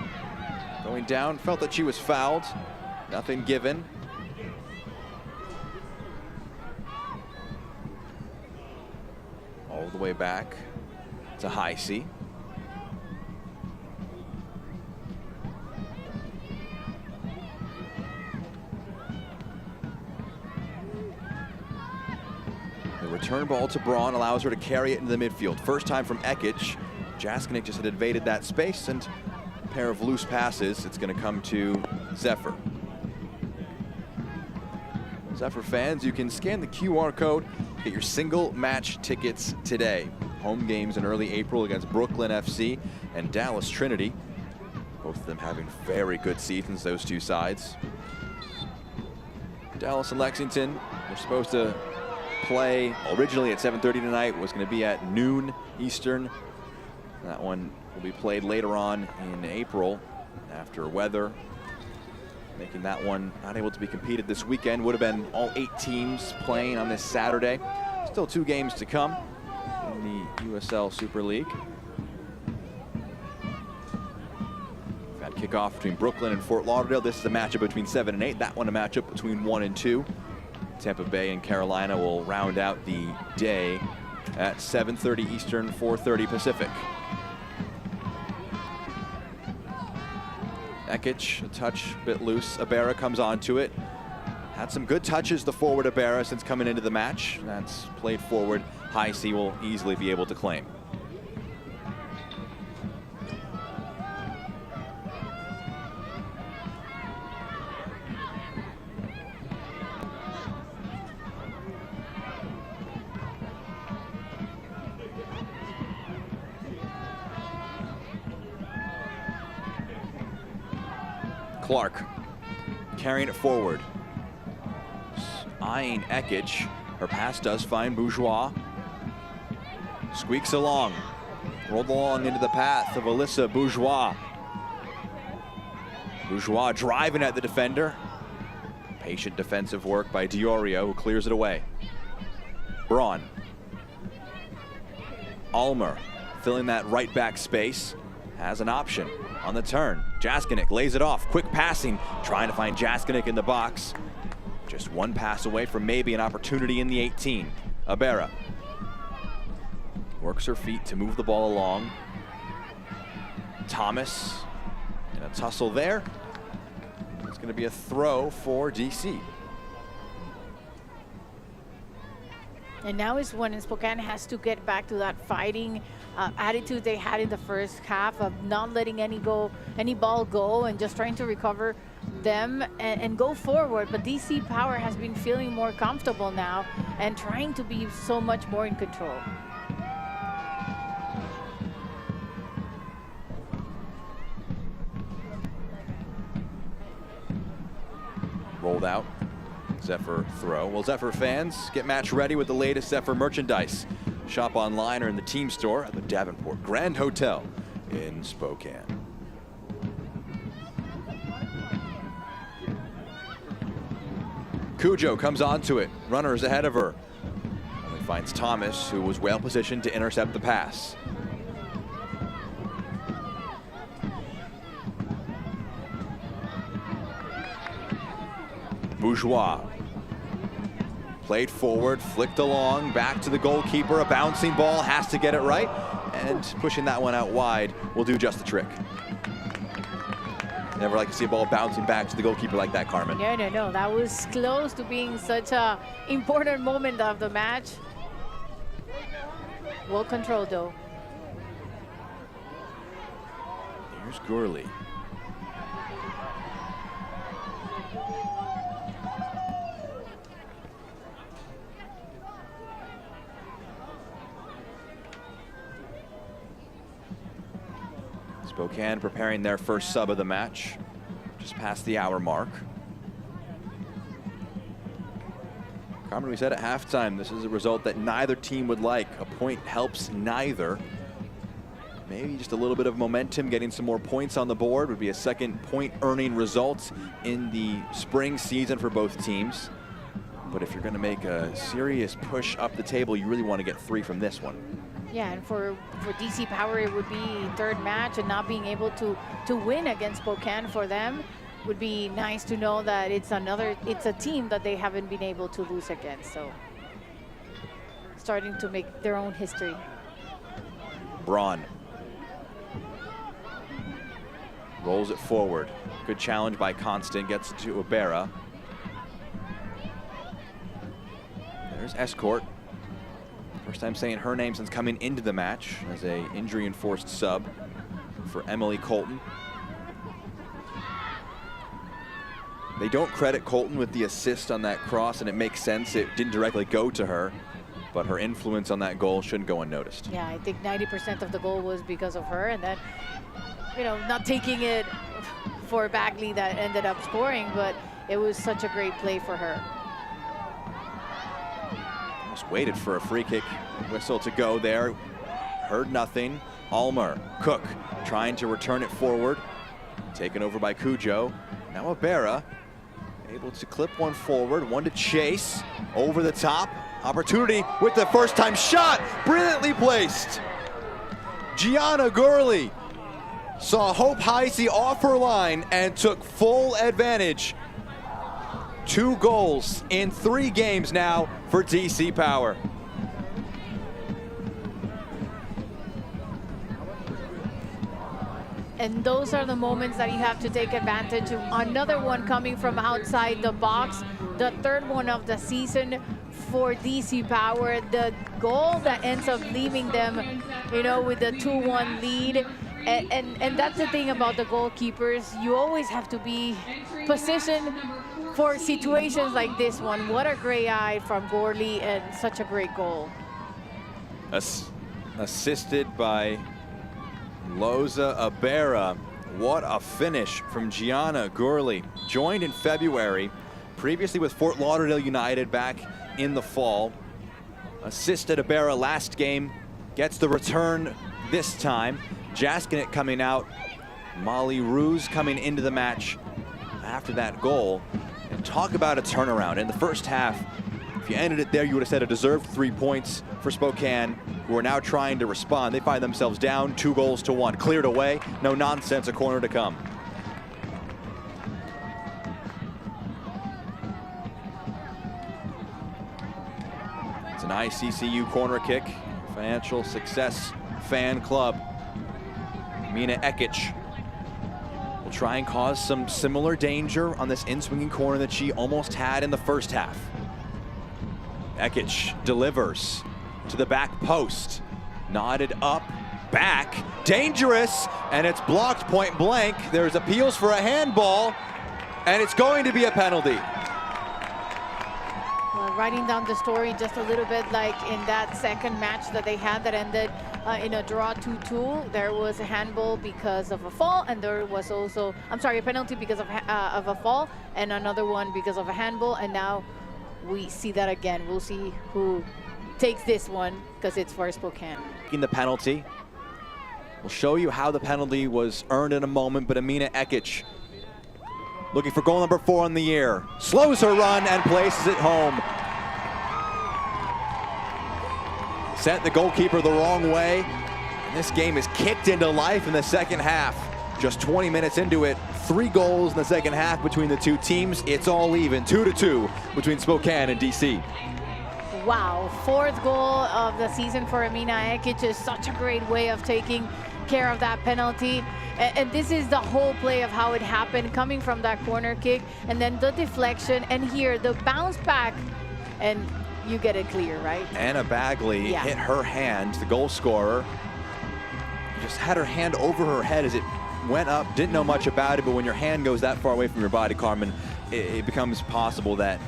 going down, felt that she was fouled. Nothing given. All the way back to High C. Return ball to Braun allows her to carry it into the midfield. First time from Ekic. Jaskinek just had invaded that space, and a pair of loose passes. It's going to come to Zephyr. Zephyr fans, you can scan the QR code to get your single match tickets today. Home games in early April against Brooklyn FC and Dallas Trinity. Both of them having very good seasons, those two sides. Dallas and Lexington, they're supposed to play originally at 7:30 tonight, was going to be at noon Eastern. That one will be played later on in April after weather, making that one not able to be competed this weekend. Would have been all 8 teams playing on this Saturday. Still 2 games to come in the USL Super League. We've had kickoff between Brooklyn and Fort Lauderdale. This is a matchup between 7 and 8. That one a matchup between 1 and 2. Tampa Bay and Carolina will round out the day at 7:30 Eastern, 4:30 Pacific. Ekic, a touch bit loose. Abera comes onto it. Had some good touches, the forward Abera, since coming into the match. That's played forward. High C will easily be able to claim. Clark carrying it forward. Eyeing Ekic. Her pass does find Bourgeois. Squeaks along. Rolled along into the path of Alyssa Bourgeois. Bourgeois driving at the defender. Patient defensive work by Diorio, who clears it away. Braun. Almer filling that right back space. Has an option on the turn. Jaskinek lays it off. Quick passing, trying to find Jaskinek in the box. Just one pass away from maybe an opportunity in the 18. Abera works her feet to move the ball along. Thomas in a tussle there. It's going to be a throw for DC. And now is when Spokane has to get back to that fighting attitude they had in the first half of not letting any ball go and just trying to recover them and go forward. But DC Power has been feeling more comfortable now and trying to be so much more in control. Rolled out. Zephyr throw. Well, Zephyr fans, get match ready with the latest Zephyr merchandise. Shop online or in the team store at the Davenport Grand Hotel in Spokane. Cujo comes onto it. Runners ahead of her. Only finds Thomas, who was well positioned to intercept the pass. Bourgeois. Played forward, flicked along, back to the goalkeeper. A bouncing ball, has to get it right. And pushing that one out wide will do just the trick. Never like to see a ball bouncing back to the goalkeeper like that, Carmen. No. That was close to being such an important moment of the match. Well controlled, though. Here's Gurley. Spokane preparing their first sub of the match, just past the hour mark. Carmen, we said at halftime, this is a result that neither team would like. A point helps neither. Maybe just a little bit of momentum, getting some more points on the board would be a second point earning result in the spring season for both teams. But if you're going to make a serious push up the table, you really want to get 3 from this one. Yeah, and for DC Power, it would be third match, and not being able to win against Spokane for them would be nice to know that it's a team that they haven't been able to lose against. So starting to make their own history. Braun rolls it forward. Good challenge by Constant, gets it to Abera. There's Escort. First time saying her name since coming into the match as a injury-enforced sub for Emily Colton. They don't credit Colton with the assist on that cross, and it makes sense. It didn't directly go to her, but her influence on that goal shouldn't go unnoticed. Yeah, I think 90% of the goal was because of her, and then, not taking it for Bagley that ended up scoring, but it was such a great play for her. Almost waited for a free kick whistle to go there. Heard nothing. Almer, Cook trying to return it forward. Taken over by Cujo. Now Abera able to clip one forward, one to chase. Over the top. Opportunity with the first time shot. Brilliantly placed. Gianna Gurley saw Hope Heisey off her line and took full advantage. 2 goals in 3 games now for DC Power. And those are the moments that you have to take advantage of. Another one coming from outside the box, the 3rd one of the season for DC Power. The goal that ends up leaving them, with the 2-1 lead. And that's the thing about the goalkeepers. You always have to be positioned for situations like this one. What a great eye from Gorley, and such a great goal. Assisted by Loza Abera. What a finish from Gianna Gurley. Joined in February, previously with Fort Lauderdale United back in the fall. Assisted Ibarra last game, gets the return this time. Jaskinet coming out, Molly Ruse coming into the match after that goal. And talk about a turnaround. In the first half, if you ended it there, you would have said a deserved 3 points for Spokane, who are now trying to respond. They find themselves down 2-1, cleared away, no nonsense, a corner to come. It's an ICCU corner kick, Financial Success Fan Club. Mina Ekic will try and cause some similar danger on this in-swinging corner that she almost had in the first half. Ekic delivers to the back post. Nodded up, back, dangerous, and it's blocked point blank. There's appeals for a handball, and it's going to be a penalty. Well, writing down the story just a little bit like in that second match that they had that ended in a draw 2-2. There was a handball because of a fall, and there was also, I'm sorry, a penalty because of a fall, and another one because of a handball, and now we see that again. We'll see who takes this one because it's for Spokane. In the penalty, we'll show you how the penalty was earned in a moment, but Amina Ekic looking for goal number 4 on the year. Slows her run and places it home. Sent the goalkeeper the wrong way. And this game is kicked into life in the second half. Just 20 minutes into it, 3 goals in the second half between the two teams. It's all even, 2-2 between Spokane and DC. Wow, 4th goal of the season for Amina Ekic is such a great way of taking care of that penalty. And this is the whole play of how it happened, coming from that corner kick, and then the deflection, and here the bounce back, and you get it clear, right? Anna Bagley hit her hand, the goal scorer. Just had her hand over her head as it went up, didn't know much about it, but when your hand goes that far away from your body, Carmen, it becomes possible that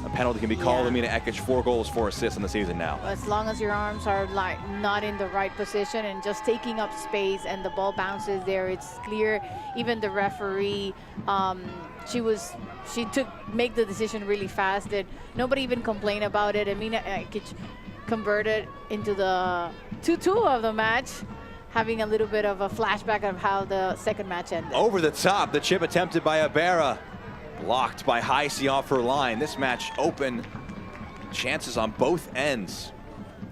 a penalty can be called. Amina Ekic, 4 goals, 4 assists in the season now. As long as your arms are like not in the right position and just taking up space and the ball bounces there, it's clear. Even the referee, she make the decision really fast. That nobody even complained about it. Amina Ekic converted into the 2-2 of the match, having a little bit of a flashback of how the second match ended. Over the top, the chip attempted by Ibarra. Blocked by Heisey off her line. This match open, chances on both ends.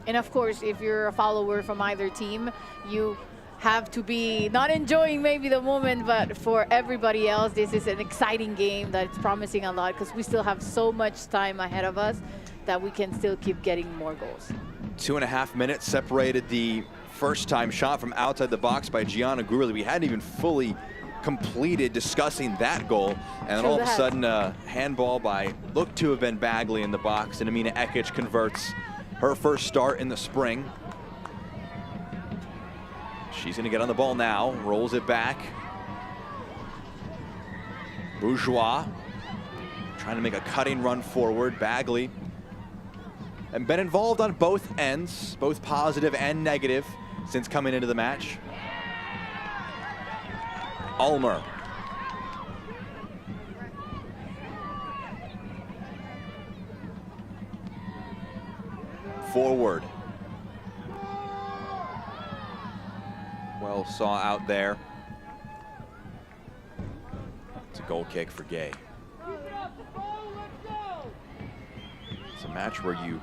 And of course, if you're a follower from either team, you have to be not enjoying maybe the moment, but for everybody else, this is an exciting game that's promising a lot because we still have so much time ahead of us that we can still keep getting more goals. 2.5 minutes separated the first time shot from outside the box by Gianna Gurley. We hadn't even fully completed discussing that goal, and then all of a sudden a handball by looked to have been Bagley in the box, and Amina Ekic converts her first start in the spring. She's going to get on the ball now, rolls it back. Bourgeois trying to make a cutting run forward. Bagley and been involved on both ends, both positive and negative, since coming into the match. Ulmer. Forward. Well saw out there. It's a goal kick for Gay. It's a match where you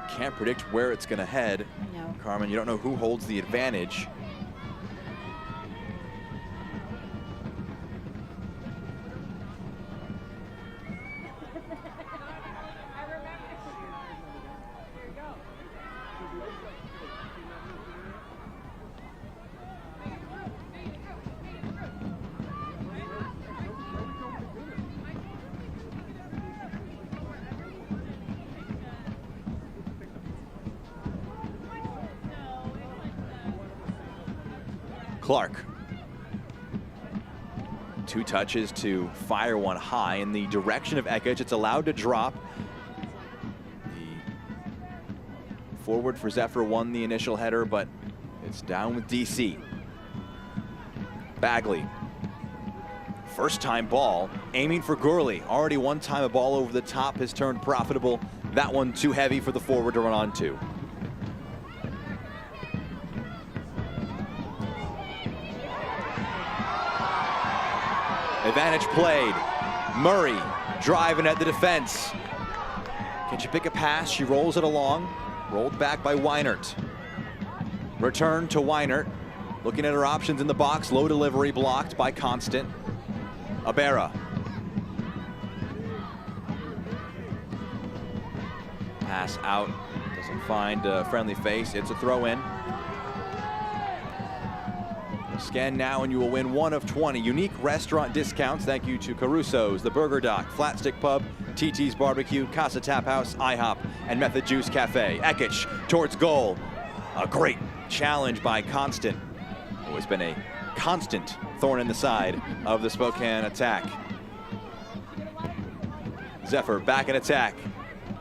can't predict where it's going to head. No. Carmen, you don't know who holds the advantage. Clark. 2 touches to fire one high in the direction of Ekic. It's allowed to drop. The forward for Zephyr won the initial header, but it's down with DC. Bagley First time ball, aiming for Gurley. Already one time a ball over the top has turned profitable. That one too heavy for the forward to run onto. Advantage played. Murray driving at the defense. Can she pick a pass? She rolls it along. Rolled back by Weinert. Return to Weinert. Looking at her options in the box. Low delivery blocked by Constant. Abera. Pass out. Doesn't find a friendly face. It's a throw in. Scan now and you will win one of 20 unique restaurant discounts. Thank you to Caruso's, The Burger Dock, Flat Stick Pub, TT's Barbecue, Casa Tap House, IHOP, and Method Juice Cafe. Ekic towards goal. A great challenge by Constant, who has been a constant thorn in the side of the Spokane attack. Zephyr back in attack.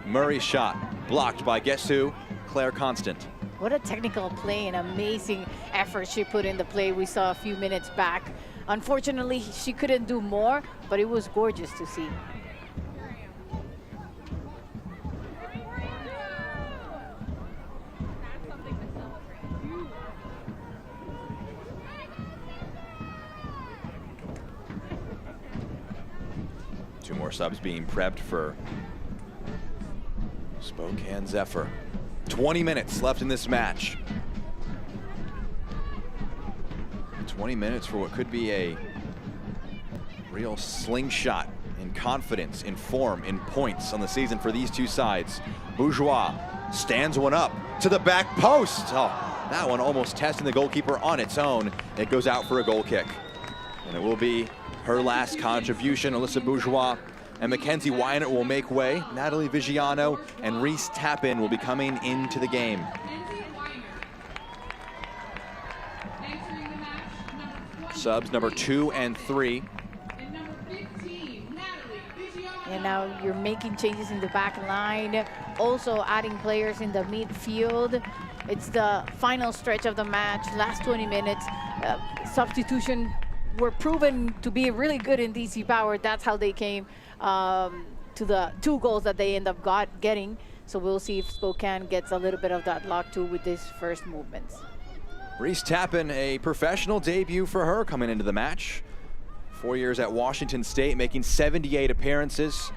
Murray's shot blocked by guess who? Claire Constant. What a technical play and amazing effort she put in the play we saw a few minutes back. Unfortunately, she couldn't do more, but it was gorgeous to see. Two more subs being prepped for Spokane Zephyr. 20 minutes left in this match. 20 minutes for what could be a real slingshot in confidence, in form, in points on the season for these two sides. Bourgeois stands one up to the back post. Oh, that one almost testing the goalkeeper on its own. It goes out for a goal kick. And it will be her last contribution. Alyssa Bourgeois and Mackenzie Weinert will make way. Natalie Vigiano and Reese Tappan will be coming into the game. Subs number 2 and 3. And now you're making changes in the back line, also adding players in the midfield. It's the final stretch of the match, last 20 minutes. Substitution were proven to be really good in DC Power. That's how they came to the 2 goals that they end up getting. So we'll see if Spokane gets a little bit of that luck too with these first movements. Reese Tappan, a professional debut for her coming into the match. 4 years at Washington State, making 78 appearances.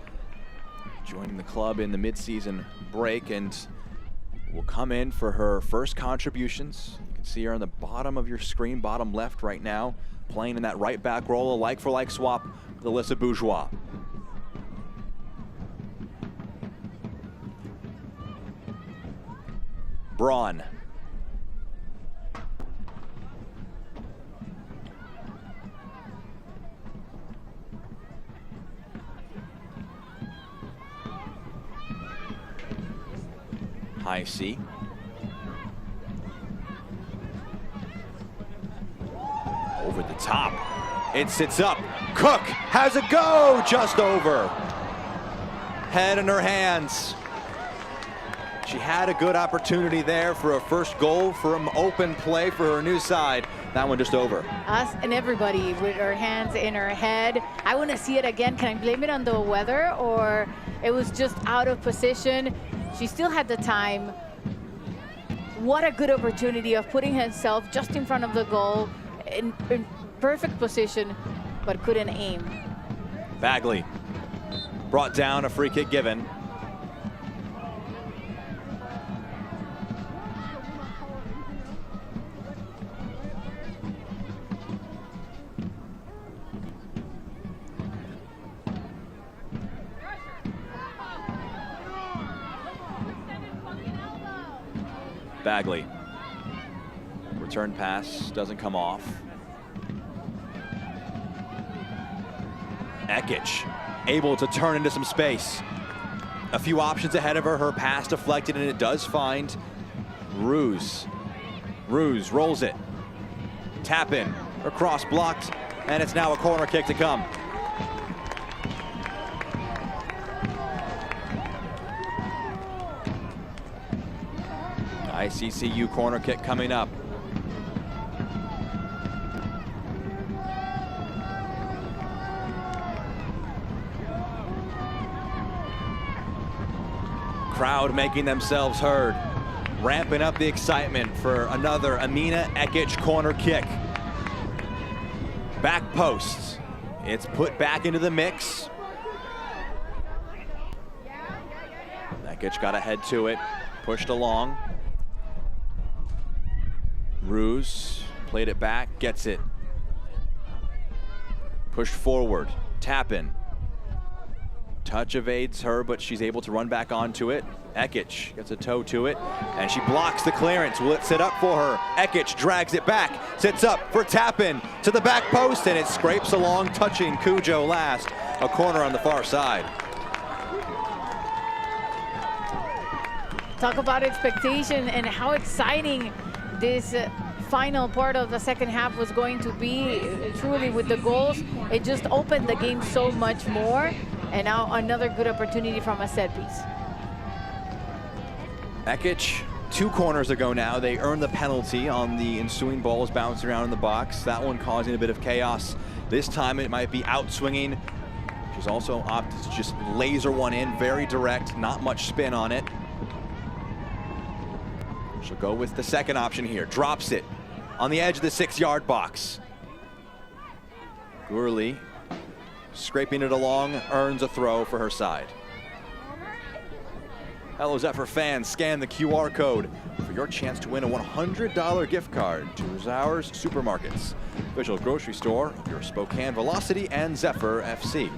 Joining the club in the midseason break and will come in for her first contributions. You can see her on the bottom of your screen, bottom left right now, playing in that right back role, a like-for-like swap with Alyssa Bourgeois. Braun. High C. Over the top. It sits up. Cook has a go just over. Head in her hands. She had a good opportunity there for a first goal from open play for her new side. That one just over. Us and everybody with our hands in our head. I want to see it again. Can I blame it on the weather or it was just out of position? She still had the time. What a good opportunity of putting herself just in front of the goal in perfect position, but couldn't aim. Bagley brought down, a free kick given. Bagley. Return pass doesn't come off. Ekic able to turn into some space. A few options ahead of her. Her pass deflected and it does find Ruse. Ruse rolls it. Tap in. Her cross blocked and it's now a corner kick to come. ICCU corner kick coming up. Crowd making themselves heard, ramping up the excitement for another Amina Ekic corner kick. Back posts. It's put back into the mix. Ekic got ahead to it, pushed along. Ruse played it back, gets it. Pushed forward, tap in. Touch evades her, but she's able to run back onto it. Ekic gets a toe to it, and she blocks the clearance. Will it sit up for her? Ekic drags it back, sits up for tap-in to the back post, and it scrapes along, touching Cujo last. A corner on the far side. Talk about expectation and how exciting this final part of the second half was going to be. Truly, with the goals, it just opened the game so much more. And now another good opportunity from a set piece. Ekic, 2 corners ago now, they earned the penalty on the ensuing balls bouncing around in the box. That one causing a bit of chaos. This time it might be out swinging. She's also opted to just laser one in, very direct, not much spin on it. She'll go with the second option here, drops it on the edge of the 6-yard box. Gurley scraping it along, earns a throw for her side. Hello Zephyr fans, scan the QR code for your chance to win a $100 gift card to Zowers Supermarkets, official grocery store of your Spokane Velocity and Zephyr FC.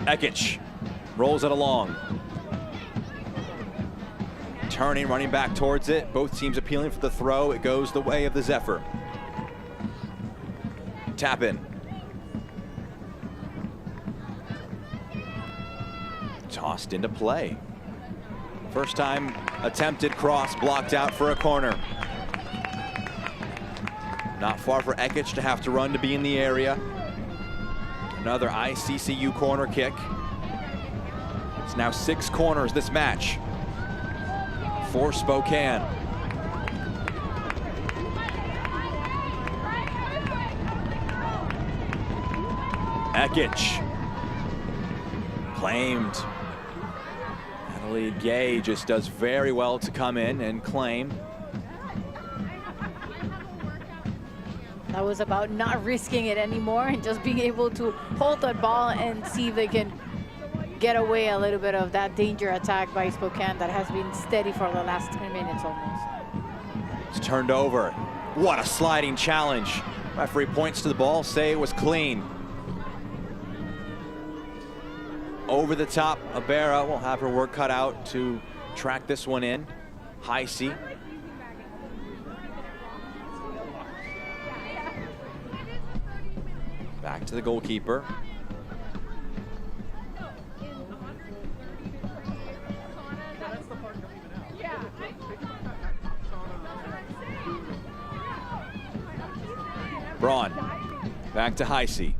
Ekic rolls it along. Turning, running back towards it. Both teams appealing for the throw. It goes the way of the Zephyr. Tap in. Tossed into play. First time attempted cross, blocked out for a corner. Not far for Ekic to have to run to be in the area. Another ICCU corner kick. It's now 6 corners this match for Spokane. Ekic claimed. Natalie Gay just does very well to come in and claim. That was about not risking it anymore and just being able to hold that ball and see if they can get away a little bit of that danger attack by Spokane that has been steady for the last 10 minutes almost. It's turned over. What a sliding challenge. Referee points to the ball, say it was clean. Over the top, Abera will have her work cut out to track this one in. High C. Back to the goalkeeper. Braun, back to High C.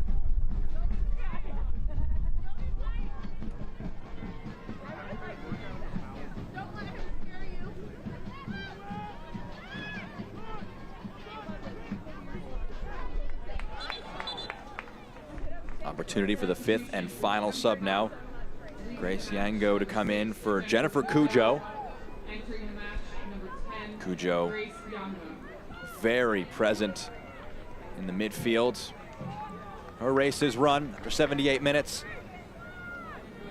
Opportunity for the 5th and final sub now. Grace Yango to come in for Jennifer Cujo. Cujo very present in the midfield. Her race is run after 78 minutes.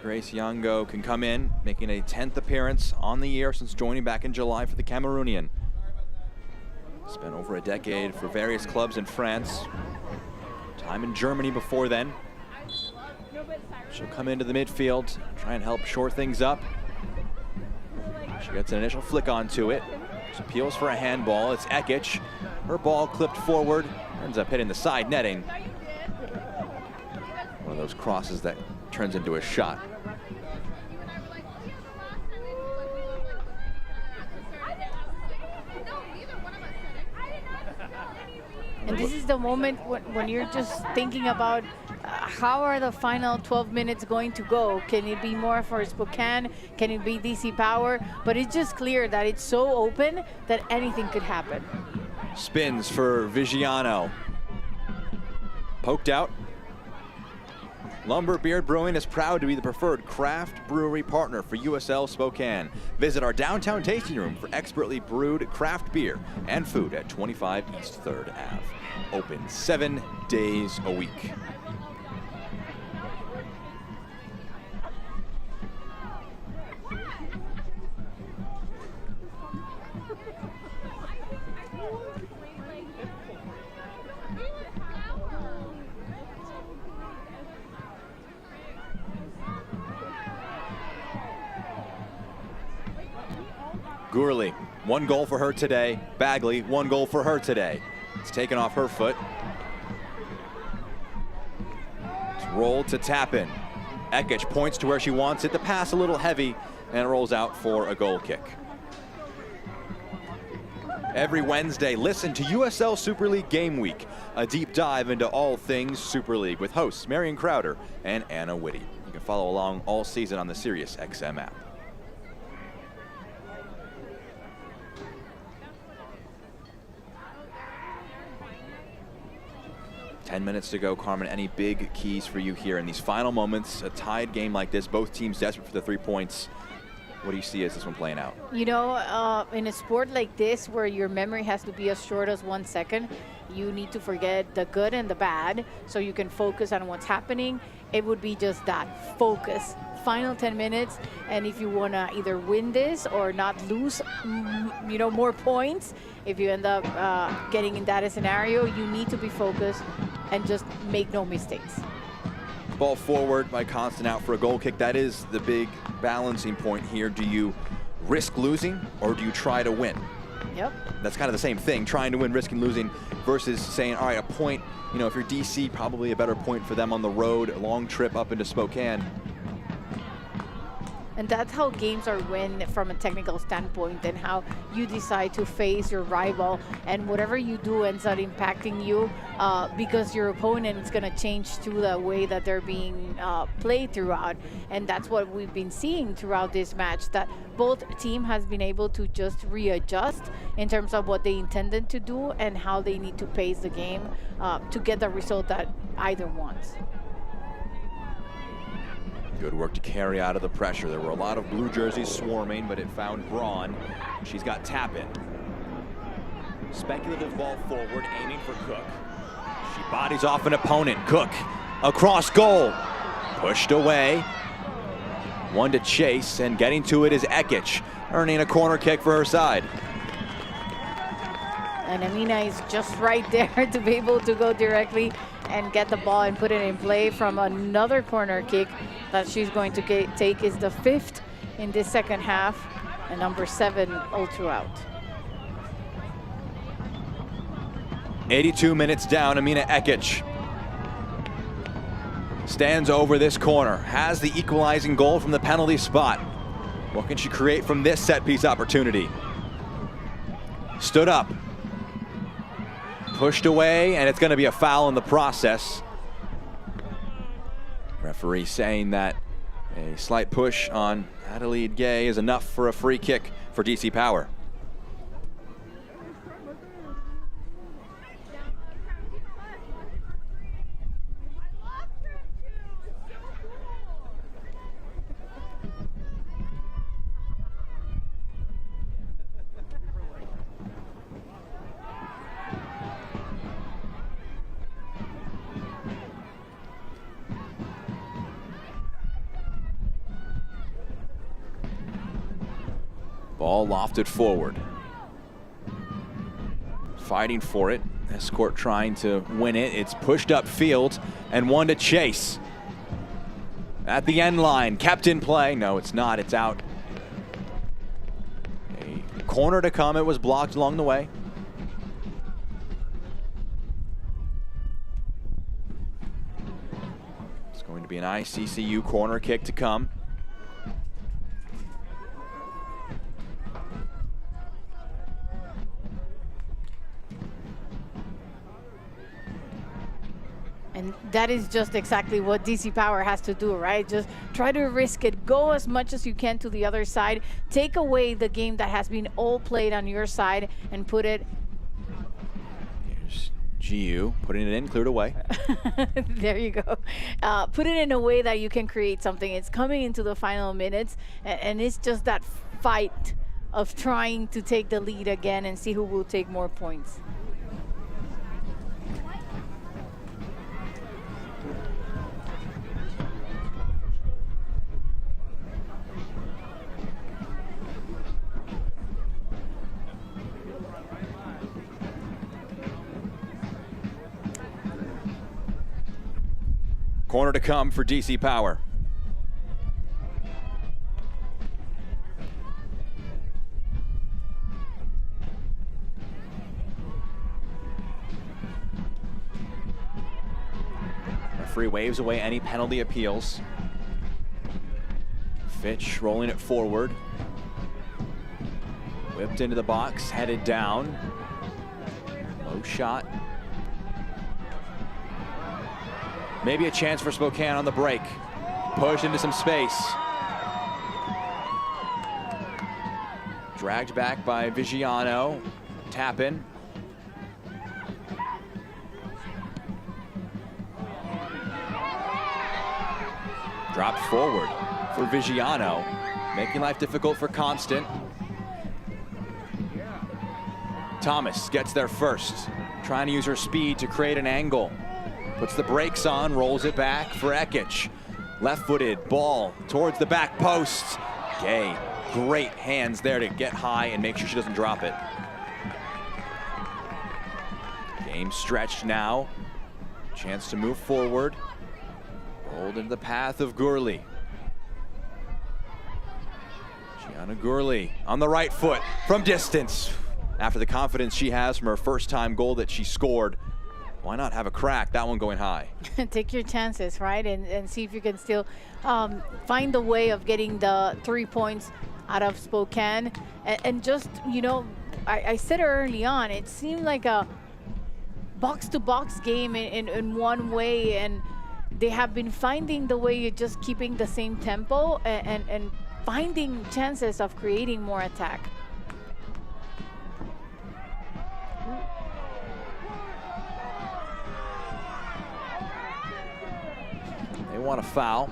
Grace Yango can come in, making a 10th appearance on the year since joining back in July for the Cameroonian. Spent over a decade for various clubs in France. Time in Germany before then. She'll come into the midfield, try and help shore things up. She gets an initial flick onto it. She appeals for a handball. It's Ekic. Her ball clipped forward, ends up hitting the side netting. One of those crosses that turns into a shot. And this is the moment when you're just thinking about how are the final 12 minutes going to go? Can it be more for Spokane? Can it be DC Power? But it's just clear that it's so open that anything could happen. Spins for Vigiano. Poked out. Lumber Beard Brewing is proud to be the preferred craft brewery partner for USL Spokane. Visit our downtown tasting room for expertly brewed craft beer and food at 25 East 3rd Ave. Open 7 days a week. Gourley, 1 goal for her today. Bagley, 1 goal for her today. It's taken off her foot. It's rolled to Tappan. Ekic points to where she wants it. The pass a little heavy, and it rolls out for a goal kick. Every Wednesday, listen to USL Super League Game Week, a deep dive into all things Super League with hosts Marion Crowder and Anna Whitty. You can follow along all season on the Sirius XM app. Ten minutes to go, Carmen. Any big keys for you here in these final moments? A tied game like this, both teams desperate for the 3 points. What do you see as this one playing out? You know, in a sport like this where your memory has to be as short as 1 second, you need to forget the good and the bad so you can focus on what's happening. It would be just that, focus. Final 10 minutes, and if you want to either win this or not lose, you know, more points, if you end up getting in that scenario, you need to be focused and just make no mistakes. Ball forward by Constant out for a goal kick. That is the big balancing point here. Do you risk losing or do you try to win? Yep. That's kind of the same thing, trying to win, risking losing, versus saying, all right, a point, you know, if you're DC, probably a better point for them on the road, a long trip up into Spokane. And that's how games are won from a technical standpoint, and how you decide to face your rival, and whatever you do ends up impacting you because your opponent is going to change to the way that they're being played throughout. And that's what we've been seeing throughout this match, that both team has been able to just readjust in terms of what they intended to do and how they need to pace the game to get the result that either wants. Good work to carry out of the pressure. There were a lot of blue jerseys swarming, but it found Braun. She's got Tappan. Speculative ball forward, aiming for Cook. She bodies off an opponent. Cook, across goal. Pushed away. 1 to chase, and getting to it is Ekic, earning a corner kick for her side. And Amina is just right there to be able to go directly and get the ball and put it in play from another corner kick that she's going to take. Is the 5th in this second half, and number 7 all throughout. 82 minutes down, Amina Ekic stands over this corner, has the equalizing goal from the penalty spot. What can she create from this set piece opportunity? Stood up. Pushed away, and it's going to be a foul in the process. Referee saying that a slight push on Adelaide Gay is enough for a free kick for DC Power. Ball lofted forward. Fighting for it. Escort trying to win it. It's pushed upfield, and 1 to chase. At the end line, kept in play. No, it's not. It's out. A corner to come. It was blocked along the way. It's going to be an ICCU corner kick to come. And that is just exactly what DC Power has to do, right? Just try to risk it. Go as much as you can to the other side. Take away the game that has been all played on your side and put it. Here's GU putting it in, cleared away. There you go. Put it in a way that you can create something. It's coming into the final minutes, and it's just that fight of trying to take the lead again and see who will take more points. Corner to come for DC Power. Referee waves away any penalty appeals. Fitch rolling it forward. Whipped into the box, headed down. Low shot. Maybe a chance for Spokane on the break. Push into some space. Dragged back by Vigiano. Tap in. Dropped forward for Vigiano, making life difficult for Constant. Thomas gets there first, trying to use her speed to create an angle. Puts the brakes on, rolls it back for Ekic. Left-footed ball towards the back post. Gay, great hands there to get high and make sure she doesn't drop it. Game stretched now. Chance to move forward. Rolled into the path of Gurley. Gianna Gurley on the right foot from distance. After the confidence she has from her first-time goal that she scored, why not have a crack? That one going high. Take your chances, right? And see if you can still find a way of getting the 3 points out of Spokane. And just, you know, I said early on, it seemed like a box-to-box game in one way, and they have been finding the way of just keeping the same tempo and finding chances of creating more attack. They want a foul.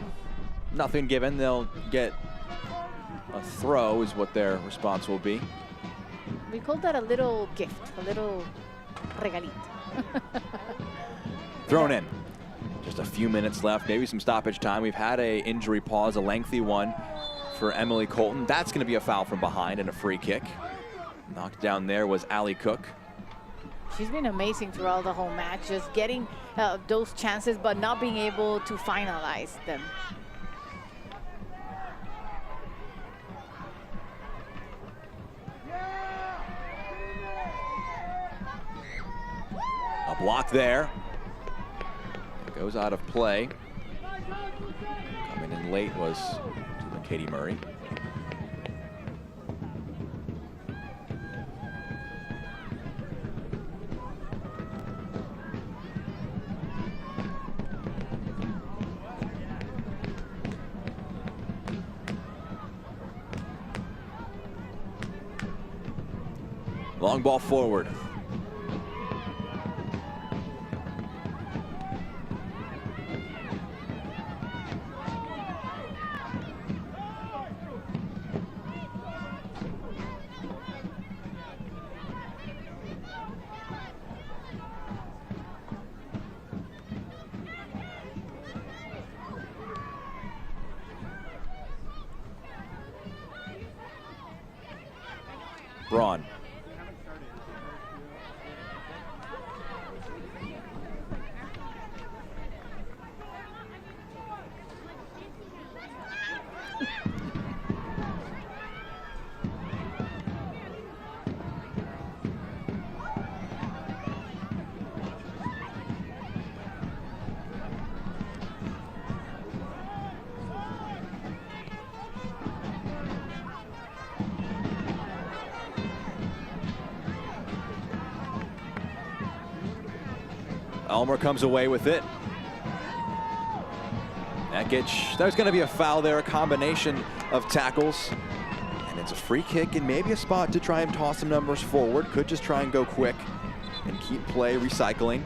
Nothing given. They'll get a throw is what their response will be. We call that a little gift, a little regalito. Thrown in. Just a few minutes left, maybe some stoppage time. We've had a injury pause, a lengthy one for Emily Colton. That's going to be a foul from behind and a free kick. Knocked down there was Allie Cook. She's been amazing throughout the whole match, just getting those chances but not being able to finalize them. A block there. It goes out of play. Coming in late was Katie Murray. Long ball forward. Braun. Elmer comes away with it. Ekic, there's going to be a foul there, a combination of tackles. And it's a free kick and maybe a spot to try and toss some numbers forward. Could just try and go quick and keep play recycling.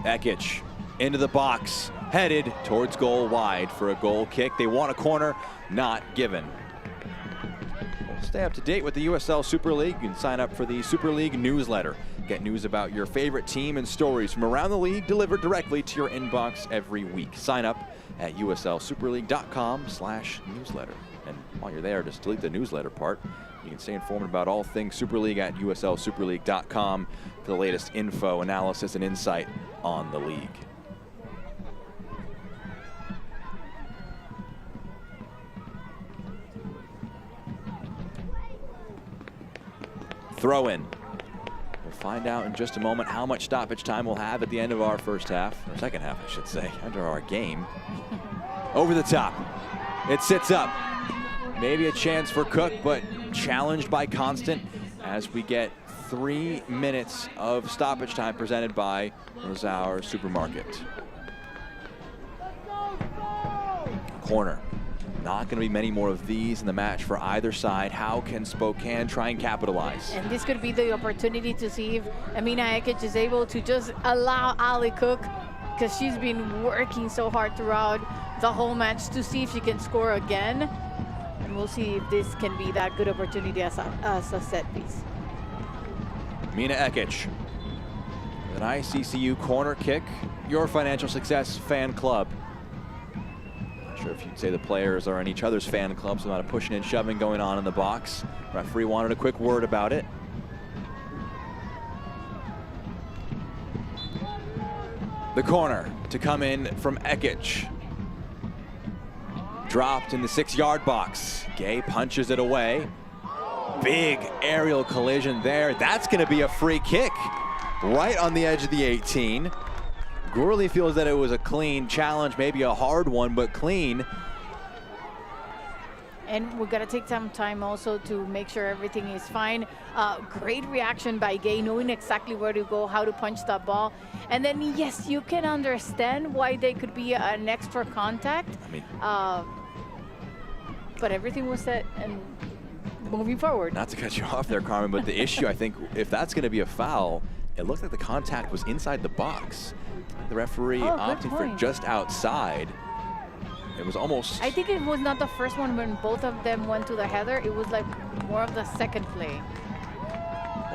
Ekic into the box, headed towards goal wide for a goal kick. They want a corner, not given. We'll stay up to date with the USL Super League. You can sign up for the Super League newsletter. Get news about your favorite team and stories from around the league delivered directly to your inbox every week. Sign up at uslsuperleague.com/newsletter. And while you're there, just delete the newsletter part. You can stay informed about all things Super League at uslsuperleague.com for the latest info, analysis, and insight on the league. Throw in. We'll find out in just a moment how much stoppage time we'll have at the end of our first half, or second half, I should say, under our game. Over the top. It sits up. Maybe a chance for Cook, but challenged by Constant as we get 3 minutes of stoppage time presented by Rosauer Supermarket. Corner. Not going to be many more of these in the match for either side. How can Spokane try and capitalize? And this could be the opportunity to see if Amina Ekic is able to just allow Ali Cook, because she's been working so hard throughout the whole match, to see if she can score again. And we'll see if this can be that good opportunity as a set piece. Amina Ekic, an ICCU corner kick. Your Financial Success fan club. Not sure if you'd say the players are in each other's fan clubs. A lot of pushing and shoving going on in the box. Referee wanted a quick word about it. The corner to come in from Ekic. Dropped in the 6-yard box. Gay punches it away. Big aerial collision there. That's going to be a free kick right on the edge of the 18. Gourley feels that it was a clean challenge, maybe a hard one, but clean. And we've got to take some time also to make sure everything is fine. Great reaction by Gay, knowing exactly where to go, how to punch that ball. And then, yes, you can understand why they could be an extra contact. I mean, but everything was set and moving forward. Not to cut you off there, Carmen, but the issue, I think, if that's going to be a foul, it looked like the contact was inside the box. The referee opting for just outside. It was almost... I think it was not the first one when both of them went to the header. It was like more of the second play.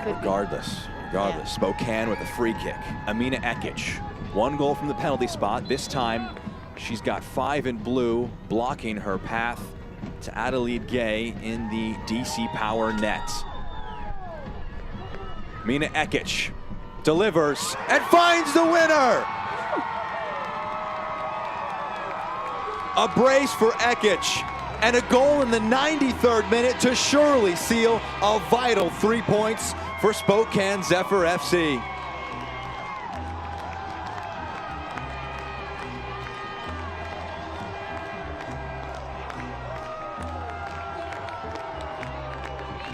Regardless, yeah. Spokane with a free kick. Amina Ekic, 1 goal from the penalty spot. This time, she's got 5 in blue, blocking her path to Adelaide Gay in the DC Power net. Amina Ekic delivers and finds the winner! A brace for Ekic and a goal in the 93rd minute to surely seal a vital 3 points for Spokane Zephyr FC.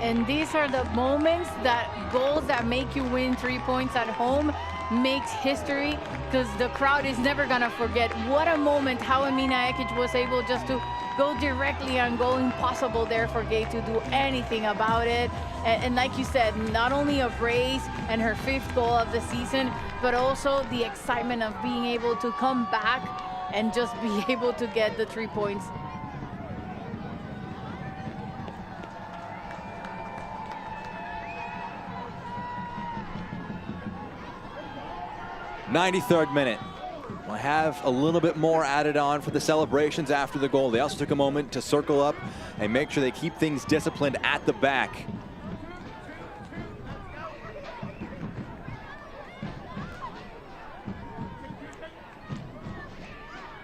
And these are the moments, that goals that make you win 3 points at home, makes history, because the crowd is never gonna forget what a moment how Amina Ekic was able just to go directly on goal. Impossible there for Gay to do anything about it. And like you said, not only a brace and her 5th goal of the season, but also the excitement of being able to come back and just be able to get the 3 points. '93rd minute. We'll have a little bit more added on for the celebrations after the goal. They also took a moment to circle up and make sure they keep things disciplined at the back.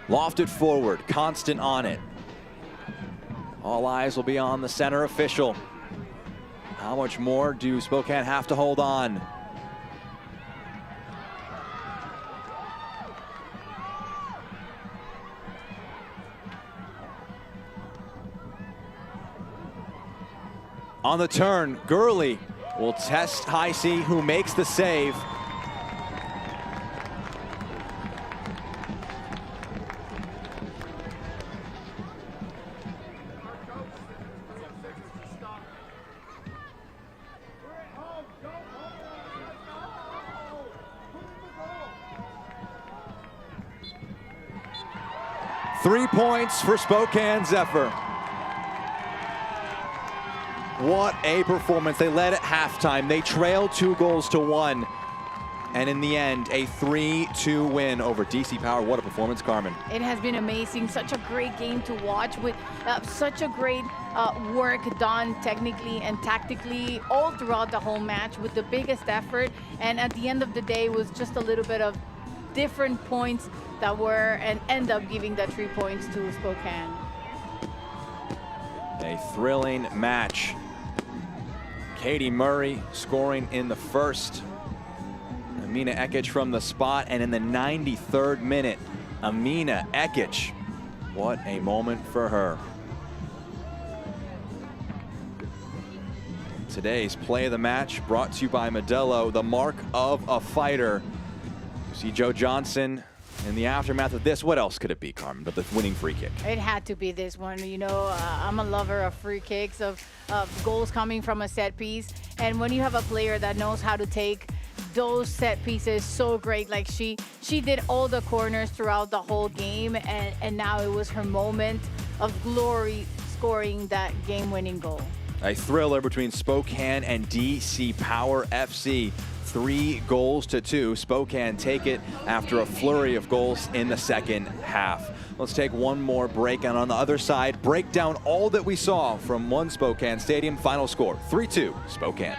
Lofted forward, Constant on it. All eyes will be on the center official. How much more do Spokane have to hold on? On the turn, Gurley will test High C, who makes the save. Three points for Spokane Zephyr. What a performance. They led at halftime. They trailed 2-1. And in the end, a 3-2 win over DC Power. What a performance, Carmen. It has been amazing. Such a great game to watch with such a great work done technically and tactically all throughout the whole match with the biggest effort. And at the end of the day, it was just a little bit of different points that were and end up giving the 3 points to Spokane. A thrilling match. Katie Murray scoring in the first. Amina Ekic from the spot, and in the 93rd minute, Amina Ekic. What a moment for her. Today's play of the match brought to you by Modelo, the mark of a fighter. You see Joe Johnson in the aftermath of this. What else could it be, Carmen, but the winning free kick? It had to be this one. You know, I'm a lover of free kicks, of goals coming from a set piece. And when you have a player that knows how to take those set pieces so great, like she did all the corners throughout the whole game, and now it was her moment of glory scoring that game-winning goal. A thriller between Spokane and DC Power FC. 3-2. Spokane take it after a flurry of goals in the second half. Let's take one more break, and on the other side, break down all that we saw from One Spokane Stadium. Final score, 3-2, Spokane.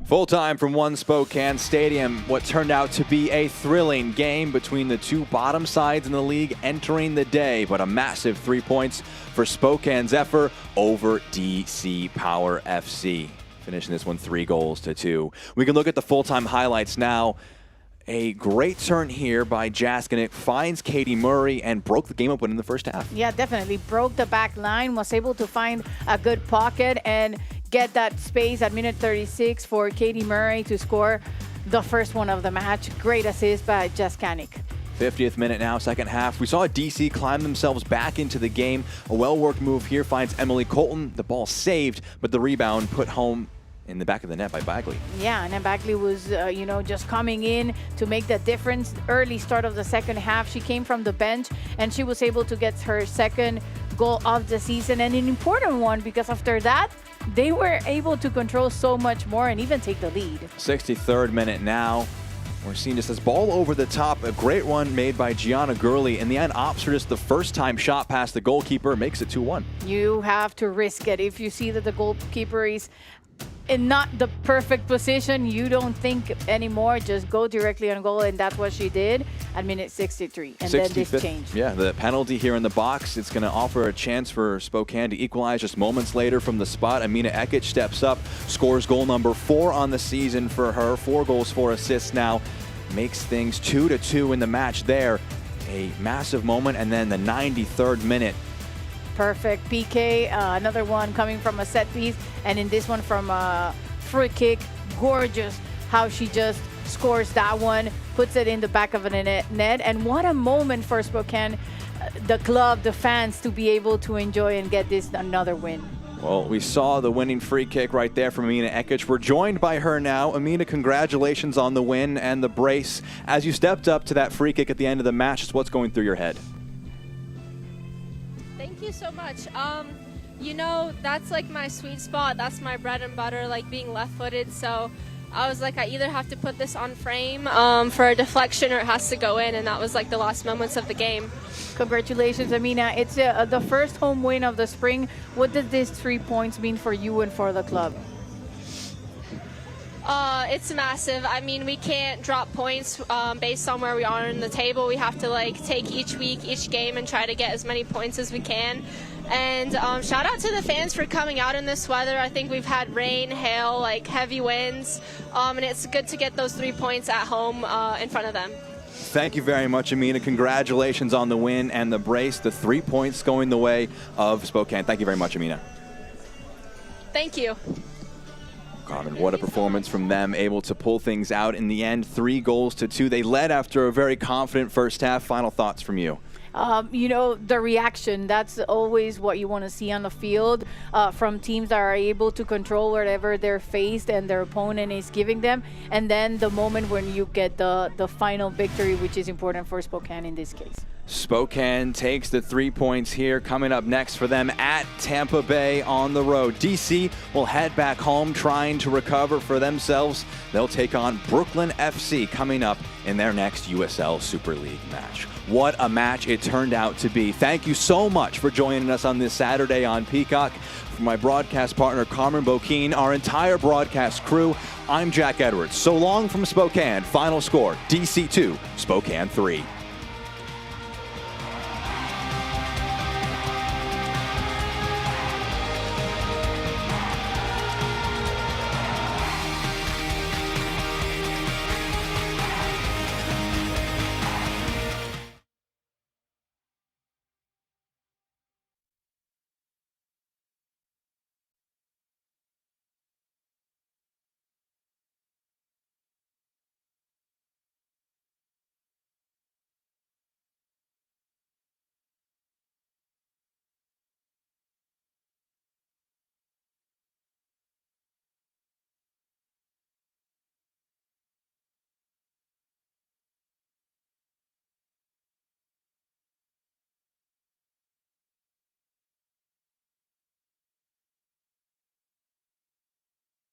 Full time from One Spokane Stadium. What turned out to be a thrilling game between the two bottom sides in the league entering the day, but a massive 3 points for Spokane Zephyr over DC Power FC. Finishing this one 3-2. We can look at the full-time highlights now. A great turn here by Jaskinek, finds Katie Murray and broke the game open in the first half. Yeah, definitely. Broke the back line, was able to find a good pocket and get that space at minute 36 for Katie Murray to score the first one of the match. Great assist by Jaskinek. 50th minute now, second half. We saw DC climb themselves back into the game. A well-worked move here finds Emily Colton. The ball saved, but the rebound put home in the back of the net by Bagley. Yeah, and then Bagley was, just coming in to make the difference. Early start of the second half, she came from the bench, and she was able to get her second goal of the season, and an important one because after that, they were able to control so much more and even take the lead. 63rd minute now. We're seeing just this ball over the top. A great one made by Gianna Gurley. In the end, opts for just the first time shot past the goalkeeper, makes it 2-1. You have to risk it. If you see that the goalkeeper is in not the perfect position, you don't think anymore, just go directly on goal, and that's what she did at minute 63. And then this changed. Yeah, the penalty here in the box, it's going to offer a chance for Spokane to equalize just moments later from the spot. Amina Ekic steps up, scores goal number 4 on the season for her. 4 goals, 4 assists now, makes things 2-2 in the match there. A massive moment, and then the 93rd minute. Perfect PK, another one coming from a set piece, and in this one from a free kick. Gorgeous how she just scores that one, puts it in the back of the net, and what a moment for Spokane, the club, the fans, to be able to enjoy and get this another win. Well, we saw the winning free kick right there from Amina Ekic. We're joined by her now. Amina, congratulations on the win and the brace. As you stepped up to that free kick at the end of the match, just what's going through your head? Thank you so much. That's like my sweet spot. That's my bread and butter, like being left-footed. So I was like, I either have to put this on frame for a deflection or it has to go in, and that was like the last moments of the game. Congratulations, Amina. It's the first home win of the spring. What does these 3 points mean for you and for the club? It's massive. I mean, we can't drop points based on where we are in the table. We have to take each week, each game, and try to get as many points as we can. And shout out to the fans for coming out in this weather. I think we've had rain, hail, heavy winds, and it's good to get those 3 points at home in front of them. Thank you very much, Amina. Congratulations on the win and the brace. The 3 points going the way of Spokane. Thank you very much, Amina. Thank you. Carmen, what a performance from them, able to pull things out in the end, 3-2. They led after a very confident first half. Final thoughts from you? The reaction, that's always what you want to see on the field from teams that are able to control whatever they're faced and their opponent is giving them. And then the moment when you get the final victory, which is important for Spokane in this case. Spokane takes the 3 points here. Coming up next for them at Tampa Bay on the road. DC will head back home trying to recover for themselves. They'll take on Brooklyn FC coming up in their next USL Super League match. What a match it turned out to be. Thank you so much for joining us on this Saturday on Peacock. For my broadcast partner, Carmen Boquin, our entire broadcast crew, I'm Jack Edwards. So long from Spokane. Final score, DC 2, Spokane 3.